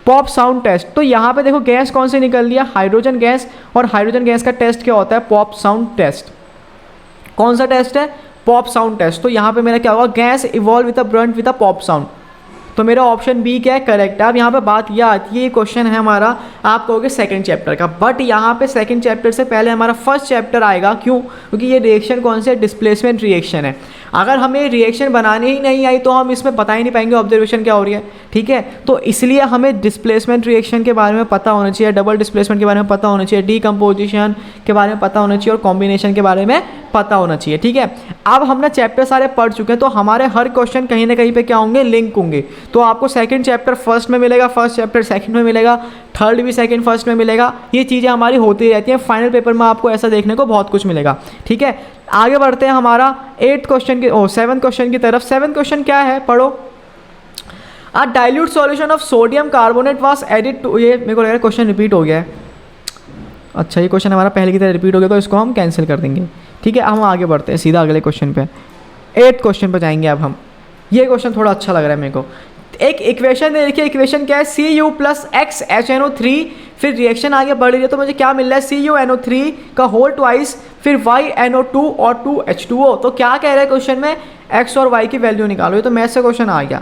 पॉप साउंड टेस्ट। तो यहाँ पे देखो गैस कौन सी निकल लिया, हाइड्रोजन गैस, और हाइड्रोजन गैस का टेस्ट क्या होता है, पॉप साउंड टेस्ट। कौन सा टेस्ट है, पॉप साउंड टेस्ट। तो यहाँ पे मेरा क्या होगा, gas evolve with a Brunt with a pop sound. तो मेरा ऑप्शन बी क्या है, करेक्ट है। अब यहाँ पे बात यह आती है, ये क्वेश्चन है हमारा, आप कहोगे सेकंड चैप्टर का, बट यहाँ पे सेकंड चैप्टर से पहले हमारा फर्स्ट चैप्टर आएगा। क्यों? क्योंकि ये रिएक्शन कौन से, डिस्प्लेसमेंट रिएक्शन है। अगर हमें रिएक्शन बनाने ही नहीं आई तो हम इसमें बता ही नहीं पाएंगे ऑब्जर्वेशन क्या हो रही है, ठीक है। तो इसलिए हमें डिस्प्लेसमेंट रिएक्शन के बारे में पता होना चाहिए, डबल डिस्प्लेसमेंट के बारे में पता होना चाहिए, डीकम्पोजिशन के बारे में पता होना चाहिए और कॉम्बिनेशन के बारे में पता होना चाहिए, ठीक है। अब हमने चैप्टर सारे पढ़ चुके हैं, तो हमारे हर क्वेश्चन कहीं ना कहीं पे क्या होंगे, लिंक होंगे। तो आपको सेकंड चैप्टर फर्स्ट में मिलेगा, फर्स्ट चैप्टर सेकंड में मिलेगा, थर्ड भी सेकंड फर्स्ट में मिलेगा। ये चीज़ें हमारी होती रहती हैं, फाइनल पेपर में आपको ऐसा देखने को बहुत कुछ मिलेगा, ठीक है। आगे बढ़ते हैं हमारा 7 क्वेश्चन की तरफ। 7 क्वेश्चन क्या है, पढ़ो। A dilute solution of sodium carbonate was added to, ये मेरे को लग रहा है क्वेश्चन रिपीट हो गया है। अच्छा, ये क्वेश्चन हमारा पहले की तरह रिपीट हो गया, तो इसको हम कैंसिल कर देंगे, ठीक है। हम आगे बढ़ते हैं सीधा अगले क्वेश्चन पे, 8 क्वेश्चन पे जाएंगे अब हम। ये क्वेश्चन थोड़ा अच्छा लग रहा है मेरे को। एक इक्वेशन दे देखिए, इक्वेशन क्या है, Cu + XHNO3, फिर रिएक्शन आगे बढ़ रही है तो मुझे क्या मिल रहा है, CuNO3 का होल ट्वाइस, फिर YNO2 और 2H2O। तो क्या कह रहा है क्वेश्चन में, X और Y की वैल्यू निकालो। ये तो मैथ से क्वेश्चन आ गया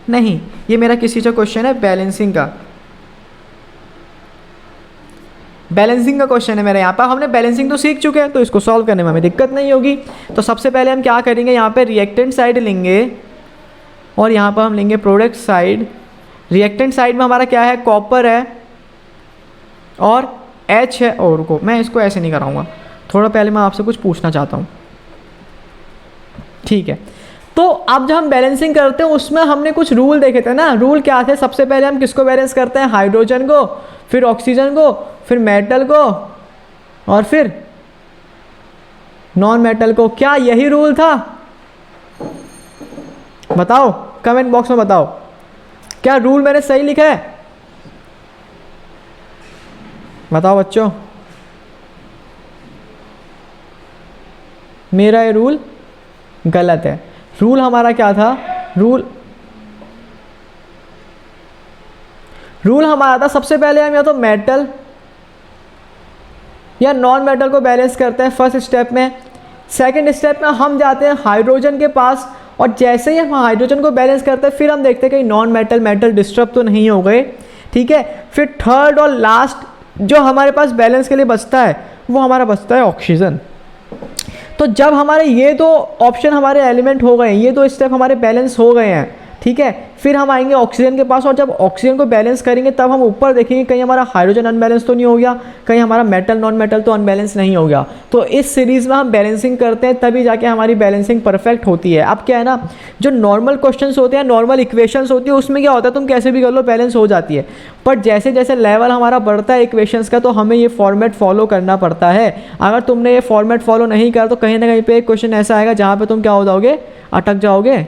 नहीं, ये मेरा किसी से क्वेश्चन है बैलेंसिंग का, बैलेंसिंग का क्वेश्चन है मेरा। यहाँ पर हमने बैलेंसिंग तो सीख चुके हैं, तो इसको सॉल्व करने में हमें दिक्कत नहीं होगी। तो सबसे पहले हम क्या करेंगे, यहाँ पे रिएक्टेंट साइड लेंगे और यहाँ पर हम लेंगे प्रोडक्ट साइड। रिएक्टेंट साइड में हमारा क्या है, कॉपर है और H है। और रुको, मैं इसको ऐसे नहीं कराऊंगा, थोड़ा पहले मैं आपसे कुछ पूछना चाहता हूँ, ठीक है। तो अब जब हम बैलेंसिंग करते हैं उसमें हमने कुछ रूल देखे थे ना। रूल क्या थे, सबसे पहले हम किसको बैलेंस करते हैं, हाइड्रोजन को, फिर ऑक्सीजन को, फिर मेटल को और फिर नॉन मेटल को। क्या यही रूल था? बताओ, कमेंट बॉक्स में बताओ, क्या रूल मैंने सही लिखा है? बताओ बच्चों, मेरा ये रूल गलत है। रूल हमारा क्या था, रूल हमारा था सबसे पहले हम या तो मेटल या नॉन मेटल को बैलेंस करते हैं फर्स्ट स्टेप में। सेकंड स्टेप में हम जाते हैं हाइड्रोजन के पास, और जैसे ही हम हाइड्रोजन को बैलेंस करते हैं फिर हम देखते हैं कि नॉन मेटल डिस्टर्ब तो नहीं हो गए, ठीक है। फिर थर्ड और लास्ट जो हमारे पास बैलेंस के लिए बचता है वो हमारा बचता है ऑक्सीजन। तो जब हमारे ये दो ऑप्शन हमारे एलिमेंट हो गए, ये दो स्टेप हमारे बैलेंस हो गए हैं, ठीक है, फिर हम आएंगे ऑक्सीजन के पास, और जब ऑक्सीजन को बैलेंस करेंगे तब हम ऊपर देखेंगे कहीं हमारा हाइड्रोजन अनबैलेंस तो नहीं हो गया, कहीं हमारा मेटल नॉन मेटल तो अनबैलेंस नहीं हो गया। तो इस सीरीज़ में हम बैलेंसिंग करते हैं तभी जाके हमारी बैलेंसिंग परफेक्ट होती है। अब क्या है ना, जो नॉर्मल क्वेश्चंस होते हैं, नॉर्मल इक्वेशंस होती है, उसमें क्या होता है, तुम कैसे भी कर लो बैलेंस हो जाती है। बट जैसे जैसे लेवल हमारा बढ़ता है इक्वेशंस का, तो हमें ये फॉर्मेट फॉलो करना पड़ता है। अगर तुमने ये फॉर्मेट फॉलो नहीं करा तो कहीं ना कहीं पे एक क्वेश्चन ऐसा आएगा जहाँ पे तुम क्या हो जाओगे, अटक जाओगे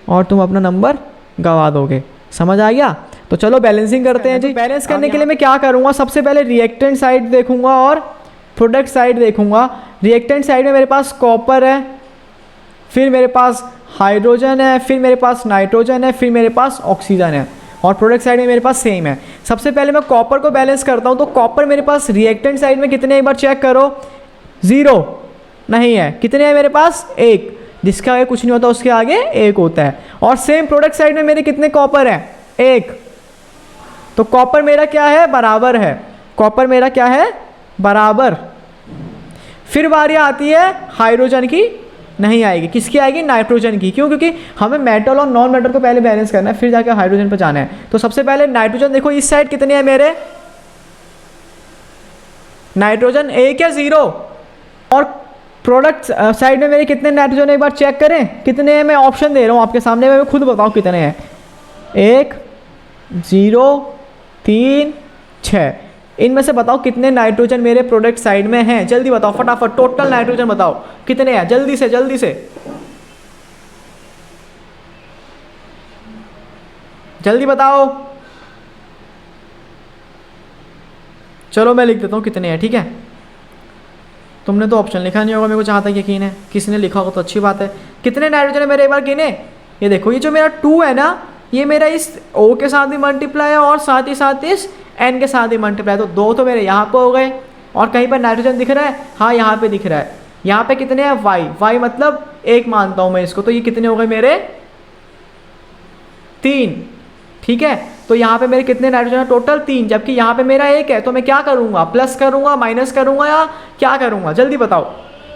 और तुम अपना नंबर गवा दोगे। समझ आ गया? तो चलो बैलेंसिंग करते हैं जी। बैलेंस करने के लिए मैं क्या करूँगा, सबसे पहले रिएक्टेंट साइड देखूंगा और प्रोडक्ट साइड देखूंगा। रिएक्टेंट साइड में मेरे पास कॉपर है, फिर मेरे पास हाइड्रोजन है, फिर मेरे पास नाइट्रोजन है, फिर मेरे पास ऑक्सीजन है, और प्रोडक्ट साइड में मेरे पास सेम है। सबसे पहले मैं कॉपर को बैलेंस करता हूँ। तो कॉपर मेरे पास रिएक्टेंट साइड में कितने, एक बार चेक करो, 0 नहीं है। कितने हैं मेरे पास, 1, जिसके आगे कुछ नहीं होता उसके आगे 1 होता है। और सेम प्रोडक्ट साइड में मेरे कितने कॉपर हैं, 1। तो कॉपर मेरा क्या है, बराबर है। कॉपर मेरा क्या है, बराबर। फिर बारी आती है हाइड्रोजन की, नहीं आएगी। किसकी आएगी, नाइट्रोजन की। क्यों? क्योंकि हमें मेटल और नॉन मेटल को पहले बैलेंस करना है, फिर जाके हाइड्रोजन पर जाना है। तो सबसे पहले नाइट्रोजन देखो, इस साइड कितने हैं मेरे, नाइट्रोजन 1 या 0। और प्रोडक्ट साइड में मेरे कितने नाइट्रोजन, एक बार चेक करें कितने हैं। मैं ऑप्शन दे रहा हूँ आपके सामने, मैं खुद बताऊँ कितने हैं, 1, 0, 3, 6। इनमें से बताओ कितने नाइट्रोजन मेरे प्रोडक्ट साइड में हैं, जल्दी बताओ फटाफट। टोटल नाइट्रोजन बताओ कितने हैं, जल्दी से जल्दी से, जल्दी बताओ। चलो मैं लिख देता हूँ कितने हैं, ठीक है। तुमने तो ऑप्शन लिखा नहीं होगा, मेरे को जहाँ तक यकीन है। किसी ने लिखा होगा तो अच्छी बात है। कितने नाइट्रोजन है मेरे, एक बार गिने। ये देखो, ये जो मेरा 2 है ना, ये मेरा इस O के साथ भी मल्टीप्लाई है और साथ ही साथ इस N के साथ ही मल्टीप्लाई। तो 2 तो मेरे यहाँ पे हो गए। और कहीं पर नाइट्रोजन दिख रहा है, हाँ यहाँ पे दिख रहा है। यहाँ पे कितने हैं, Y मतलब 1 मानता हूँ मैं इसको। तो ये कितने हो गए मेरे, 3, ठीक है। तो यहाँ पे मेरे कितने नाइट्रोजन है टोटल 3, जबकि यहाँ पे मेरा 1 है। तो मैं क्या करूँगा, प्लस करूँगा, माइनस करूँगा या क्या करूँगा, जल्दी बताओ।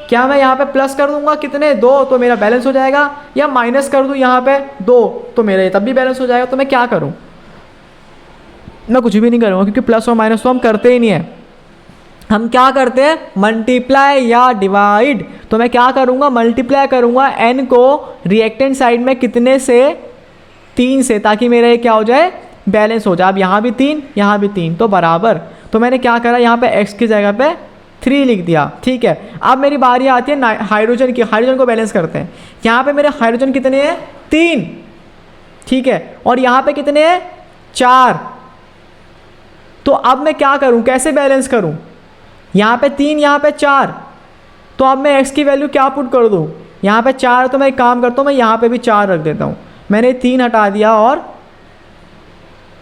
क्या मैं यहाँ पे प्लस कर दूंगा कितने 2 तो मेरा बैलेंस हो जाएगा, या माइनस कर दूँ यहाँ पे 2 तो मेरा ये तब भी बैलेंस हो जाएगा। तो मैं क्या करूँ, मैं कुछ भी नहीं करूँगा, क्योंकि प्लस और माइनस तो हम करते ही नहीं है। हम क्या करते हैं, मल्टीप्लाई या डिवाइड। तो मैं क्या करूँगा, मल्टीप्लाई करूँगा n को रिएक्टेंट साइड में कितने से, 3 से, ताकि मेरा ये क्या हो जाए, बैलेंस हो जाए। अब यहाँ भी 3, यहाँ भी 3, तो बराबर। तो मैंने क्या करा, यहाँ पे x की जगह पे 3 लिख दिया, ठीक है। अब मेरी बारी आती है हाइड्रोजन की। हाइड्रोजन को बैलेंस करते हैं। यहाँ पे मेरे हाइड्रोजन कितने हैं, 3, ठीक है, और यहाँ पे कितने हैं, 4। तो अब मैं क्या करूँ, कैसे बैलेंस करूँ, यहाँ पे 3, यहाँ पे 4। तो अब मैं x की वैल्यू क्या पुट कर दूँ, यहाँ पे 4, तो मैं एक काम करता हूँ, मैं यहाँ पे भी 4 रख देता हूँ। मैंने 3 हटा दिया और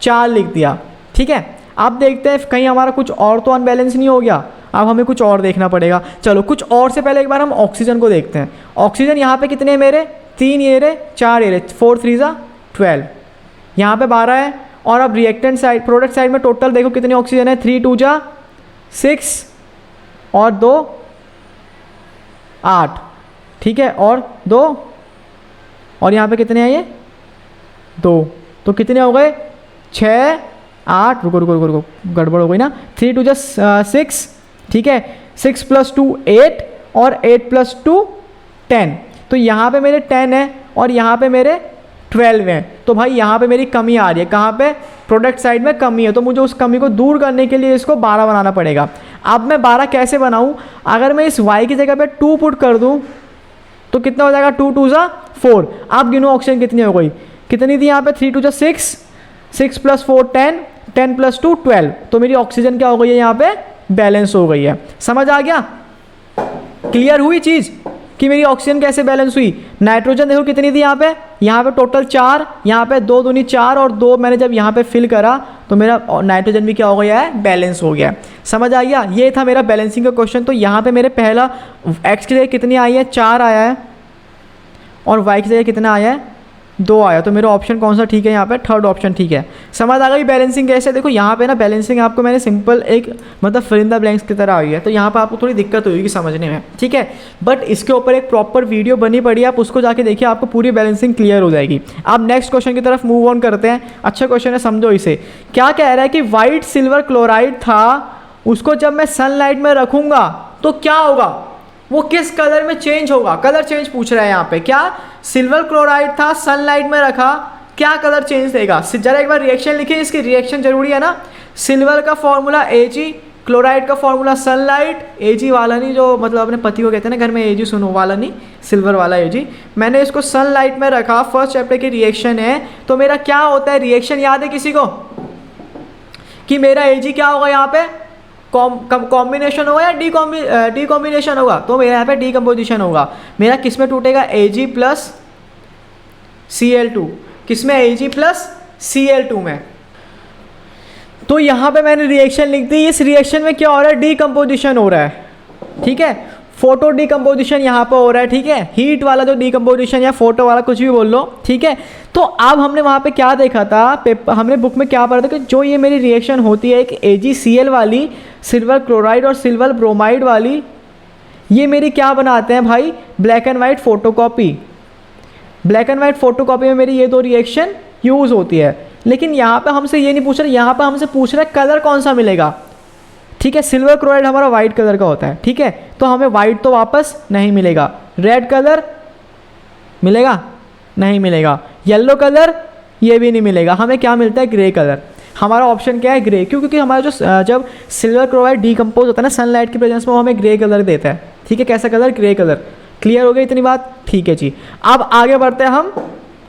4 लिख दिया, ठीक है। अब देखते हैं कहीं हमारा कुछ और तो अनबैलेंस नहीं हो गया। अब हमें कुछ और देखना पड़ेगा। चलो कुछ और से पहले एक बार हम ऑक्सीजन को देखते हैं। ऑक्सीजन यहाँ पे कितने हैं मेरे, 3 ये रहे, 4 ये रहे, 4 3 ज़ा 12, यहाँ पे 12 है। और अब रिएक्टेंट साइड, प्रोडक्ट साइड में टोटल देखो कितने ऑक्सीजन है, 3 2 ज़ा 6 और 2 8, ठीक है, और 2 और यहाँ पे कितने हैं ये 2, तो कितने हो गए 6 8, रुको रुको रुको रुको गड़बड़ हो गई ना, 3 2 ज़ा 6, ठीक है, 6 + 2 8 और 8 + 2 10। तो यहाँ पे मेरे 10 है और यहाँ पे मेरे 12 हैं। तो भाई यहाँ पे मेरी कमी आ रही है, कहाँ पे, प्रोडक्ट साइड में कमी है। तो मुझे उस कमी को दूर करने के लिए इसको 12 बनाना पड़ेगा। अब मैं 12 कैसे बनाऊँ, अगर मैं इस y की जगह पे 2 पुट कर दूँ तो कितना हो जाएगा, 2 2 ज़ा 4। अब गिनो ऑक्सीजन कितनी हो गई, कितनी थी यहाँ पे, 3 2 ज़ा 6, 6 + 4 10, 10 + 2 12। तो मेरी ऑक्सीजन क्या हो गई है, यहाँ पे बैलेंस हो गई है। समझ आ गया, क्लियर हुई चीज़ कि मेरी ऑक्सीजन कैसे बैलेंस हुई। नाइट्रोजन देखो कितनी थी यहाँ पे टोटल 4, यहाँ पे 2 दूनी 4 और 2 मैंने जब यहाँ पे फिल करा तो मेरा नाइट्रोजन भी क्या हो गया है, बैलेंस हो गया। समझ आ गया, ये था मेरा बैलेंसिंग का क्वेश्चन। तो यहाँ पे मेरे पहला एक्स की जगह कितनी आई है, 4 आया है, और वाई की जगह कितना आया है, 2 आया। तो मेरा ऑप्शन कौन सा ठीक है, यहाँ पे थर्ड ऑप्शन ठीक है। समझ आ गई बैलेंसिंग कैसे। देखो यहाँ पे ना बैलेंसिंग आपको मैंने सिंपल एक मतलब फिल इन द ब्लैंक्स की तरह आई है, तो यहाँ पे आपको थोड़ी दिक्कत होगी समझने में, ठीक है। बट इसके ऊपर एक प्रॉपर वीडियो बनी पड़ी है, आप उसको जाके देखिए, आपको पूरी बैलेंसिंग क्लियर हो जाएगी। अब नेक्स्ट क्वेश्चन की तरफ मूव ऑन करते हैं। अच्छा क्वेश्चन है, समझो इसे। क्या कह रहा है कि वाइट सिल्वर क्लोराइड था, उसको जब मैं सनलाइट में रखूँगा तो क्या होगा, वो किस कलर में चेंज होगा। कलर चेंज पूछ रहा है यहाँ पे। क्या सिल्वर क्लोराइड था, सनलाइट में रखा, क्या कलर चेंज देगा। जरा एक बार रिएक्शन लिखिए, इसकी रिएक्शन जरूरी है ना। सिल्वर का फॉर्मूला Ag, क्लोराइड का फॉर्मूला सनलाइट। Ag वाला नहीं, जो मतलब अपने पति को कहते हैं ना घर में Ag सुनो वाला नहीं, सिल्वर वाला Ag। मैंने इसको सनलाइट में रखा, फर्स्ट चैप्टर की रिएक्शन है। तो मेरा क्या होता है, रिएक्शन याद है किसी को कि मेरा Ag क्या होगा, यहाँ पे कॉम्बिनेशन होगा या डीकॉम्बिनेशन होगा। तो मेरा यहाँ पे डीकम्पोजिशन होगा। मेरा किस में टूटेगा, Ag + Cl2, किस में, Ag + Cl2 में। तो यहाँ पे मैंने रिएक्शन लिख दी। इस रिएक्शन में क्या हो रहा है, डीकम्पोजिशन हो रहा है, ठीक है। फोटो डीकम्पोजिशन यहाँ पे हो रहा है, ठीक है। हीट वाला जो डीकम्पोजिशन या फोटो वाला कुछ भी बोल लो, ठीक है। तो अब हमने वहाँ पे क्या देखा था, हमने बुक में क्या पढ़ा था कि जो ये मेरी रिएक्शन होती है एक AgCl वाली, सिल्वर क्लोराइड और सिल्वर ब्रोमाइड वाली, ये मेरी क्या बनाते हैं भाई, black and white photocopy. Black and white photocopy में मेरी ये दो रिएक्शन यूज़ होती है। लेकिन यहाँ पे हमसे ये नहीं पूछ रहा, यहाँ पे हमसे पूछ रहा है कलर कौन सा मिलेगा, ठीक है। सिल्वर क्लोराइड हमारा वाइट कलर का होता है, ठीक है। तो हमें वाइट तो वापस नहीं मिलेगा, रेड कलर मिलेगा, नहीं मिलेगा, येलो कलर ये भी नहीं मिलेगा। हमें क्या मिलता है, ग्रे कलर। हमारा ऑप्शन क्या है, ग्रे। क्यों, क्योंकि हमारा जो जब सिल्वर क्लोराइड डीकम्पोज होता है ना सनलाइट की प्रेजेंस में, वो हमें ग्रे कलर देता है, ठीक है। कैसा कलर, ग्रे कलर। क्लियर हो गई इतनी बात, ठीक है जी। अब आगे बढ़ते हैं हम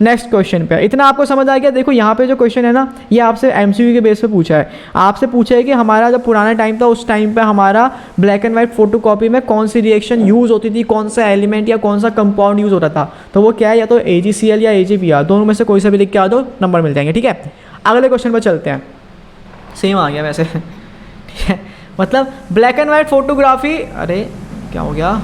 नेक्स्ट क्वेश्चन पे। इतना आपको समझ आ गया। देखो यहाँ पे जो क्वेश्चन है ना, ये आपसे MCQ के बेस पे पूछा है। आपसे पूछा है कि हमारा जब पुराना टाइम था, उस टाइम पे हमारा ब्लैक एंड वाइट फोटोकॉपी में कौन सी रिएक्शन यूज़ होती थी, कौन सा एलिमेंट या कौन सा कंपाउंड यूज़ होता था। तो वो क्या है, या तो AgCl या AgBr, दोनों में से कोई सा भी लिख के आ दो, नंबर मिल जाएंगे, ठीक है। अगले क्वेश्चन पर चलते हैं। सेम आ गया वैसे, ठीक है। मतलब ब्लैक एंड वाइट फोटोग्राफी, अरे क्या हो गया,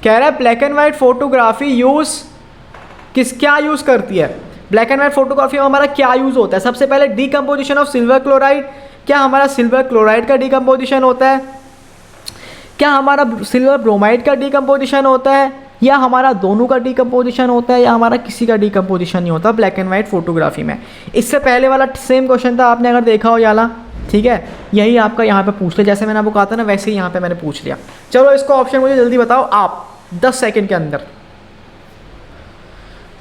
कह रहा है ब्लैक एंड वाइट फोटोग्राफी क्या यूज़ करती है। ब्लैक एंड वाइट फोटोग्राफी में हमारा क्या यूज़ होता है। सबसे पहले डीकम्पोजिशन ऑफ सिल्वर क्लोराइड, क्या हमारा सिल्वर क्लोराइड का डीकम्पोजिशन होता है, क्या हमारा सिल्वर ब्रोमाइड का डीकम्पोजिशन होता है, या हमारा दोनों का डीकम्पोजिशन होता है, या हमारा किसी का डीकम्पोजिशन नहीं होता ब्लैक एंड वाइट फोटोग्राफी में। इससे पहले वाला सेम क्वेश्चन था, आपने अगर देखा हो याला, ठीक है, यही आपका यहाँ पे पूछ लिया, जैसे मैंने आपको कहा था ना वैसे ही यहाँ पे मैंने पूछ लिया। चलो इसको ऑप्शन मुझे जल्दी बताओ आप 10 सेकंड के अंदर।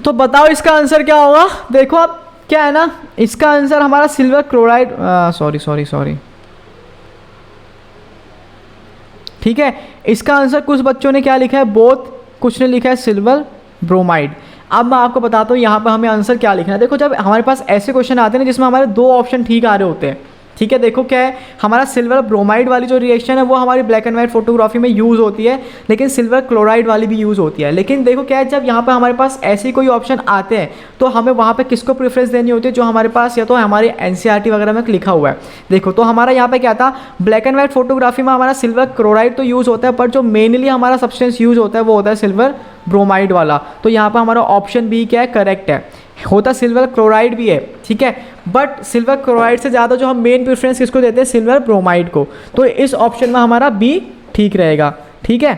तो बताओ इसका आंसर क्या होगा। देखो आप क्या है ना, इसका आंसर हमारा सिल्वर क्लोराइड, सॉरी, ठीक है, इसका आंसर कुछ बच्चों ने क्या लिखा है बोथ, कुछ ने लिखा है सिल्वर ब्रोमाइड। अब मैं आपको बताता हूँ यहाँ पे हमें आंसर क्या लिखना है। देखो जब हमारे पास ऐसे क्वेश्चन आते हैं ना जिसमें हमारे 2 ऑप्शन ठीक आ रहे होते हैं, ठीक है, देखो क्या है, हमारा सिल्वर ब्रोमाइड वाली जो रिएक्शन है वो हमारी ब्लैक एंड वाइट फोटोग्राफी में यूज़ होती है, लेकिन सिल्वर क्लोराइड वाली भी यूज़ होती है। लेकिन देखो क्या है, जब यहाँ पर हमारे पास ऐसे कोई ऑप्शन आते हैं तो हमें वहाँ पे किसको प्रेफरेंस देनी होती है, जो हमारे पास या तो हमारे NCERT वगैरह में लिखा हुआ है। देखो तो हमारा यहाँ पे क्या था, ब्लैक एंड वाइट फोटोग्राफी में हमारा सिल्वर क्लोराइड तो यूज़ होता है, पर जो मेनली हमारा सब्सटेंस यूज़ होता है वो होता है सिल्वर ब्रोमाइड वाला। तो यहाँ पर हमारा ऑप्शन बी क्या है, करेक्ट है, होता सिल्वर क्लोराइड भी है, ठीक है, बट सिल्वर क्लोराइड से ज़्यादा जो हम मेन प्रेफरेंस किसको देते हैं, सिल्वर ब्रोमाइड को। तो इस ऑप्शन में हमारा बी ठीक रहेगा, ठीक है।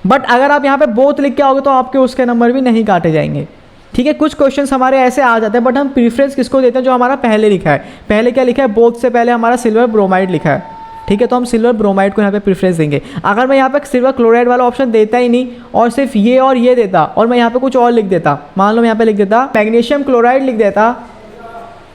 बट अगर आप यहाँ पे बोथ लिख के आओगे तो आपके उसके नंबर भी नहीं काटे जाएंगे, ठीक है। कुछ क्वेश्चंस हमारे ऐसे आ जाते हैं, बट हम प्रीफरेंस किसको देते हैं, जो हमारा पहले लिखा है। पहले क्या लिखा है, बोथ से पहले हमारा सिल्वर ब्रोमाइड लिखा है, ठीक है, तो हम सिल्वर ब्रोमाइड को यहाँ पे प्रेफरेंस देंगे। अगर मैं यहाँ पे सिल्वर क्लोराइड वाला ऑप्शन देता ही नहीं और सिर्फ ये और ये देता और मैं यहाँ पे कुछ और लिख देता, मान लो मैं यहाँ पे लिख देता मैग्नीशियम क्लोराइड लिख देता,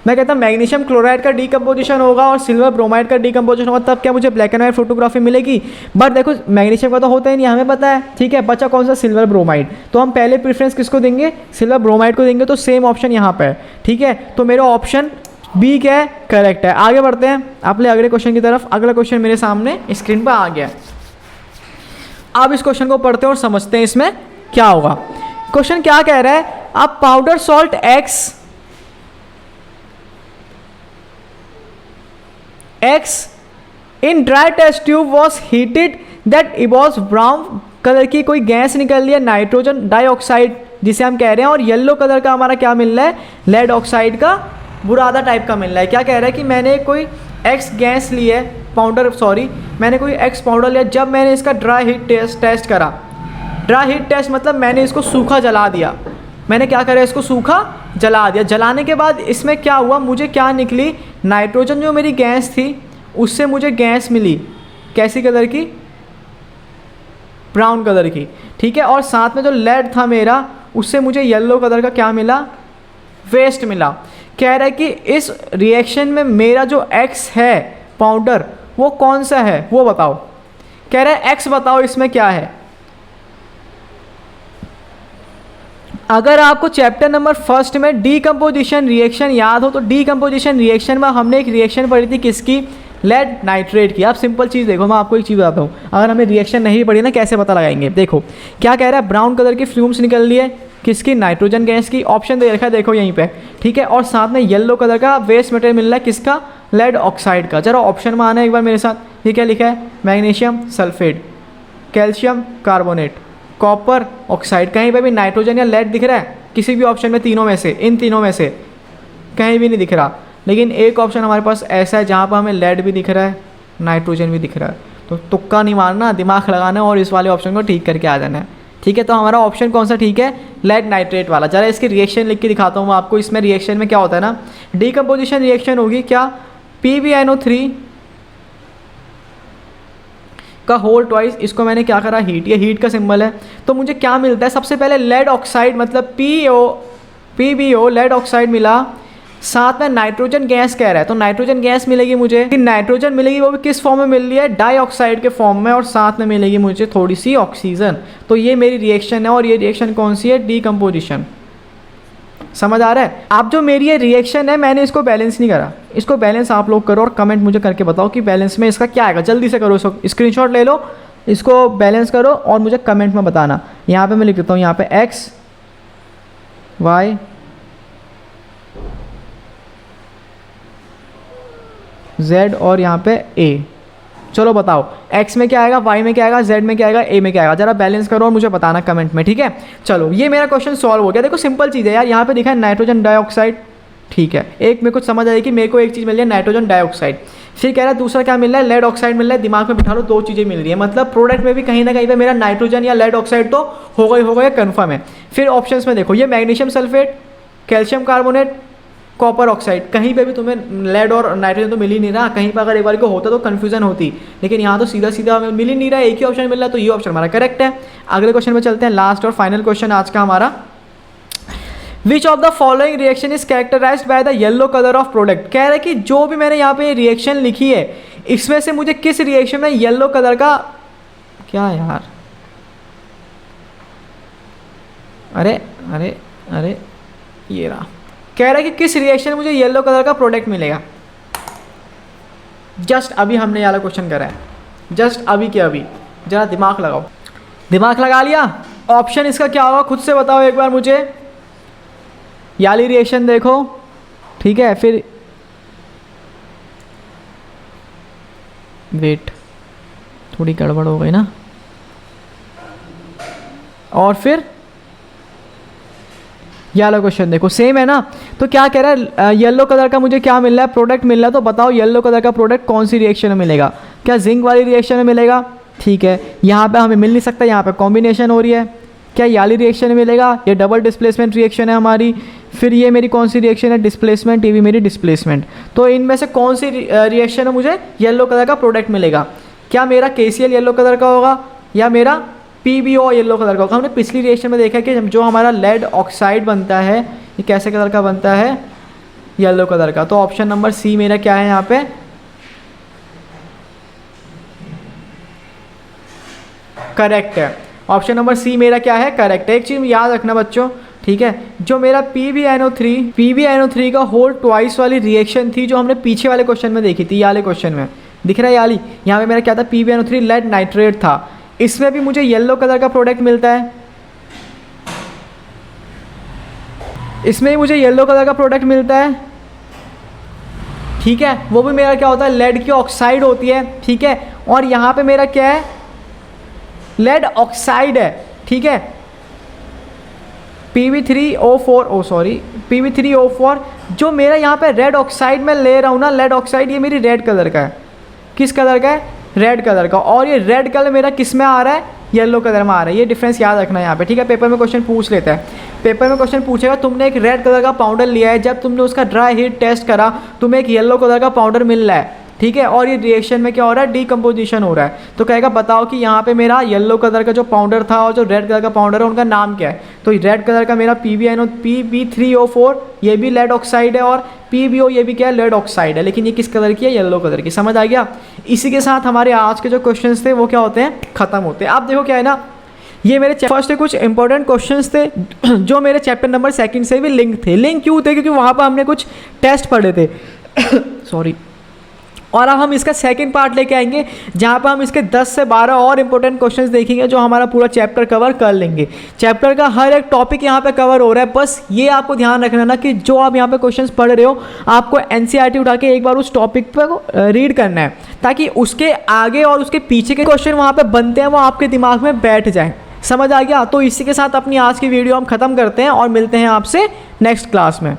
मैं कहता मैग्नीशियम क्लोराइड का डीकम्पोजिशन होगा और सिल्वर ब्रोमाइड का डीकम्पोजिशन होगा, तब क्या मुझे ब्लैक एंड वाइट फोटोग्राफी मिलेगी। बट देखो मैग्नीशियम का तो होता ही नहीं, हमें पता है, ठीक है, बचा कौन सा, सिल्वर ब्रोमाइड। तो हम पहले प्रेफरेंस किसको देंगे, सिल्वर ब्रोमाइड को देंगे। तो सेम ऑप्शन यहाँ पे है, ठीक है, तो मेरा ऑप्शन बी क्या है, करेक्ट है। आगे बढ़ते हैं अपने अगले क्वेश्चन की तरफ। अगला क्वेश्चन मेरे सामने स्क्रीन पर आ गया है। अब इस क्वेश्चन को पढ़ते हैं और समझते हैं इसमें क्या होगा। क्वेश्चन क्या कह रहा है, अब powder salt X in dry test tube was heated that evolves brown colour की कोई गैस निकल रही है, नाइट्रोजन डाइऑक्साइड जिसे हम कह रहे हैं, और येलो कलर का हमारा क्या मिल रहा है, लेड ऑक्साइड का बुरादा टाइप का मिल रहा है। क्या कह रहा है कि मैंने कोई X गैस ली है, मैंने कोई X पाउडर लिया, जब मैंने इसका ड्राई हीट टेस्ट करा। ड्राई हीट टेस्ट मतलब मैंने इसको सूखा जला दिया, मैंने क्या करा, इसको सूखा जला दिया। जलाने के बाद इसमें क्या हुआ, मुझे क्या निकली, नाइट्रोजन जो मेरी गैस थी उससे मुझे गैस मिली, कैसी कलर की, ब्राउन कलर की, ठीक है, और साथ में जो लेड था मेरा उससे मुझे येलो कलर का क्या मिला, वेस्ट मिला। कह रहा है कि इस रिएक्शन में मेरा जो X है पाउडर वो कौन सा है वो बताओ। कह रहा है X बताओ इसमें क्या है। अगर आपको चैप्टर नंबर 1 में डीकम्पोजिशन रिएक्शन याद हो तो डीकम्पोजिशन रिएक्शन में हमने एक रिएक्शन पढ़ी थी किसकी, लेड नाइट्रेट की। आप सिंपल चीज़ देखो, मैं आपको एक चीज़ बताता हूँ, अगर हमें रिएक्शन नहीं पढ़ी ना कैसे पता लगाएंगे। देखो क्या कह रहा है, ब्राउन कलर की फ्यूम्स निकल रही है किसकी, नाइट्रोजन गैस की, ऑप्शन दे रखा है देखो यहीं पे, ठीक है, और साथ में येलो कलर का वेस्ट मटेरियल मिल रहा है किसका, लेड ऑक्साइड का। जरा ऑप्शन में आना है एक बार मेरे साथ, ये क्या लिखा है, magnesium sulphate, calcium carbonate, copper oxide. कहीं पे भी नाइट्रोजन या लेड दिख रहा है किसी भी ऑप्शन में, तीनों में से, इन तीनों में से कहीं भी नहीं दिख रहा। लेकिन एक ऑप्शन हमारे पास ऐसा है जहाँ पर हमें लेड भी दिख रहा है, नाइट्रोजन भी दिख रहा है। तो तुक्का नहीं मारना, दिमाग लगाना और इस वाले ऑप्शन को ठीक करके आ जाना है, ठीक है। तो हमारा ऑप्शन कौन सा ठीक है, लेड नाइट्रेट वाला। जरा इसकी रिएक्शन लिख के दिखाता हूँ मैं आपको। इसमें रिएक्शन में क्या होता है ना, डीकम्पोजिशन रिएक्शन होगी क्या, PbNO3 का होल ट्वाइस, इसको मैंने क्या करा, हीट, ये हीट का सिंबल है। तो मुझे क्या मिलता है, सबसे पहले लेड ऑक्साइड मतलब PbO लेड ऑक्साइड मिला, साथ में नाइट्रोजन गैस कह रहा है, तो नाइट्रोजन गैस मिलेगी मुझे, नाइट्रोजन मिलेगी वो भी किस फॉर्म में मिल रही है, डाइऑक्साइड के फॉर्म में, और साथ में मिलेगी मुझे थोड़ी सी ऑक्सीजन। तो ये मेरी रिएक्शन है, और ये रिएक्शन कौन सी है, डीकम्पोजिशन। समझ आ रहा है। अब जो मेरी ये रिएक्शन है मैंने इसको बैलेंस नहीं करा, इसको बैलेंस आप लोग करो और कमेंट मुझे करके बताओ कि बैलेंस में इसका क्या आएगा। जल्दी से करो, इसको स्क्रीनशॉट ले लो, इसको बैलेंस करो और मुझे कमेंट में बताना। यहाँ पे मैं लिख देता हूँ, यहाँ पे X Y Z और यहाँ पे A, चलो बताओ, एक्स में क्या आएगा, वाई में क्या आएगा, जेड में क्या आएगा, ए में क्या आएगा, जरा बैलेंस करो और मुझे बताना कमेंट में, ठीक है। चलो ये मेरा क्वेश्चन सॉल्व हो गया। देखो सिंपल चीज़ है यार, यहाँ पे दिखा है नाइट्रोजन डाइऑक्साइड, ठीक है, एक मेरे को समझ आई कि मेरे को एक चीज़ मिल रही है नाइट्रोजन डाइऑक्साइड, फिर कह रहा है दूसरा क्या मिल रहा है, लेड ऑक्साइड मिल रहा है। दिमाग में बिठा लो, दो चीज़ें मिल रही है, मतलब प्रोडक्ट में भी कहीं ना कहीं पे मेरा नाइट्रोजन या लेड ऑक्साइड तो होगा ही कन्फर्म है। फिर ऑप्शंस में देखो, ये magnesium sulphate, calcium carbonate, copper oxide, कहीं पे भी तुम्हें लेड और नाइट्रोजन तो मिल ही नहीं रहा। कहीं पर अगर एक बार को होता तो कन्फ्यूजन होती, लेकिन यहाँ तो सीधा सीधा मिल ही नहीं रहा है, एक ही ऑप्शन मिल रहा है, तो ये ऑप्शन हमारा करेक्ट है। अगले क्वेश्चन में चलते हैं, लास्ट और फाइनल क्वेश्चन आज का हमारा। Which of the following reaction is characterised by the yellow colour of product. कह रहा है कि जो भी मैंने यहाँ पे रिएक्शन लिखी है, इसमें से मुझे किस रिएक्शन में येलो कलर का, क्या यार, अरे अरे अरे ये रहा, कह रहा है कि किस रिएक्शन में मुझे येलो कलर का प्रोडक्ट मिलेगा। जस्ट अभी हमने ये वाला क्वेश्चन करा है, जस्ट अभी के अभी, जरा दिमाग लगाओ। दिमाग लगा लिया? ऑप्शन इसका क्या होगा खुद से बताओ एक बार मुझे। याली रिएक्शन देखो, ठीक है, फिर वेट, थोड़ी गड़बड़ हो गई ना, और फिर ये वाला क्वेश्चन देखो, सेम है ना। तो क्या कह रहा है, येलो कलर का मुझे क्या मिल रहा है, प्रोडक्ट मिल रहा है, तो बताओ येलो कलर का प्रोडक्ट कौन सी रिएक्शन में मिलेगा। क्या जिंक वाली रिएक्शन में मिलेगा, ठीक है, यहाँ पे हमें मिल नहीं सकता, यहाँ पे कॉम्बिनेशन हो रही है। क्या याली रिएक्शन में मिलेगा, ये डबल डिस्प्लेसमेंट रिएक्शन है हमारी। फिर ये मेरी कौन सी रिएक्शन है, डिस्प्लेसमेंट, ये भी मेरी डिस्प्लेसमेंट। तो इनमें से कौन सी रिएक्शन है मुझे येलो कलर का प्रोडक्ट मिलेगा। क्या मेरा KCl येलो कलर का होगा या मेरा PbO येलो कलर का होगा। हमने पिछली रिएक्शन में देखा कि जो हमारा लेड ऑक्साइड बनता है, ये कैसे कलर का बनता है, येलो कलर का। तो ऑप्शन नंबर सी मेरा क्या है यहाँ पे, करेक्ट है। ऑप्शन नंबर सी मेरा क्या है, करेक्ट है। एक चीज़ याद रखना बच्चों, ठीक है, जो मेरा PbNO3 का होल ट्वाइस वाली रिएक्शन थी, जो हमने पीछे वाले क्वेश्चन में देखी थी, ये वाले क्वेश्चन में दिख रहा है याली, यहाँ पे मेरा क्या था, PbNO3 लेड नाइट्रेट था। इसमें भी मुझे येलो कलर का प्रोडक्ट मिलता है, इसमें भी मुझे येलो कलर का प्रोडक्ट मिलता है, ठीक है, वो भी मेरा क्या होता है, लेड की ऑक्साइड होती है, ठीक है। और यहाँ पे मेरा क्या है, लेड ऑक्साइड है, ठीक है, PbO4 जो मेरा यहाँ पे रेड ऑक्साइड में ले रहा हूँ ना, लेड ऑक्साइड, ये मेरी रेड कलर का है। किस कलर का है, रेड कलर का। और ये रेड कलर मेरा किस में आ रहा है, येलो कलर में आ रहा है। ये डिफरेंस याद रखना है यहाँ पे, ठीक है। पेपर में क्वेश्चन पूछ लेता है, पेपर में क्वेश्चन पूछेगा, तुमने एक रेड कलर का पाउडर लिया है, जब तुमने उसका ड्राई हीट टेस्ट करा, तुम्हें एक येलो कलर का पाउडर मिल रहा है, ठीक है, और ये रिएक्शन में क्या हो रहा है, डीकम्पोजिशन हो रहा है। तो कहेगा बताओ कि यहाँ पे मेरा येलो कलर का जो पाउडर था और जो रेड कलर का पाउडर है, उनका नाम क्या है। तो रेड कलर का मेरा Pb3O4, ये भी लेड ऑक्साइड है, और PbO ये भी क्या है, लेड ऑक्साइड है, लेकिन ये किस कलर की है, येलो कलर की। समझ आ गया। इसी के साथ हमारे आज के जो क्वेश्चंस थे वो क्या होते हैं, खत्म होते हैं। आप देखो क्या है ना, ये मेरे फर्स्ट कुछ इंपॉर्टेंट क्वेश्चंस थे जो मेरे चैप्टर नंबर 2 से भी लिंक थे। लिंक क्यों थे, क्योंकि वहाँ पर हमने कुछ टेस्ट पढ़े थे सॉरी। और अब हम इसका सेकंड पार्ट लेके आएंगे, जहाँ पर हम इसके 10 से 12 और इंपॉर्टेंट क्वेश्चंस देखेंगे, जो हमारा पूरा चैप्टर कवर कर लेंगे। चैप्टर का हर एक टॉपिक यहाँ पे कवर हो रहा है। बस ये आपको ध्यान रखना ना कि जो आप यहाँ पे क्वेश्चंस पढ़ रहे हो, आपको NCERT उठा के एक बार उस टॉपिक पर रीड करना है, ताकि उसके आगे और उसके पीछे के क्वेश्चन वहाँ पर बनते हैं, वो आपके दिमाग में बैठ जाएँ। समझ आ गया। तो इसी के साथ अपनी आज की वीडियो हम ख़त्म करते हैं और मिलते हैं आपसे नेक्स्ट क्लास में।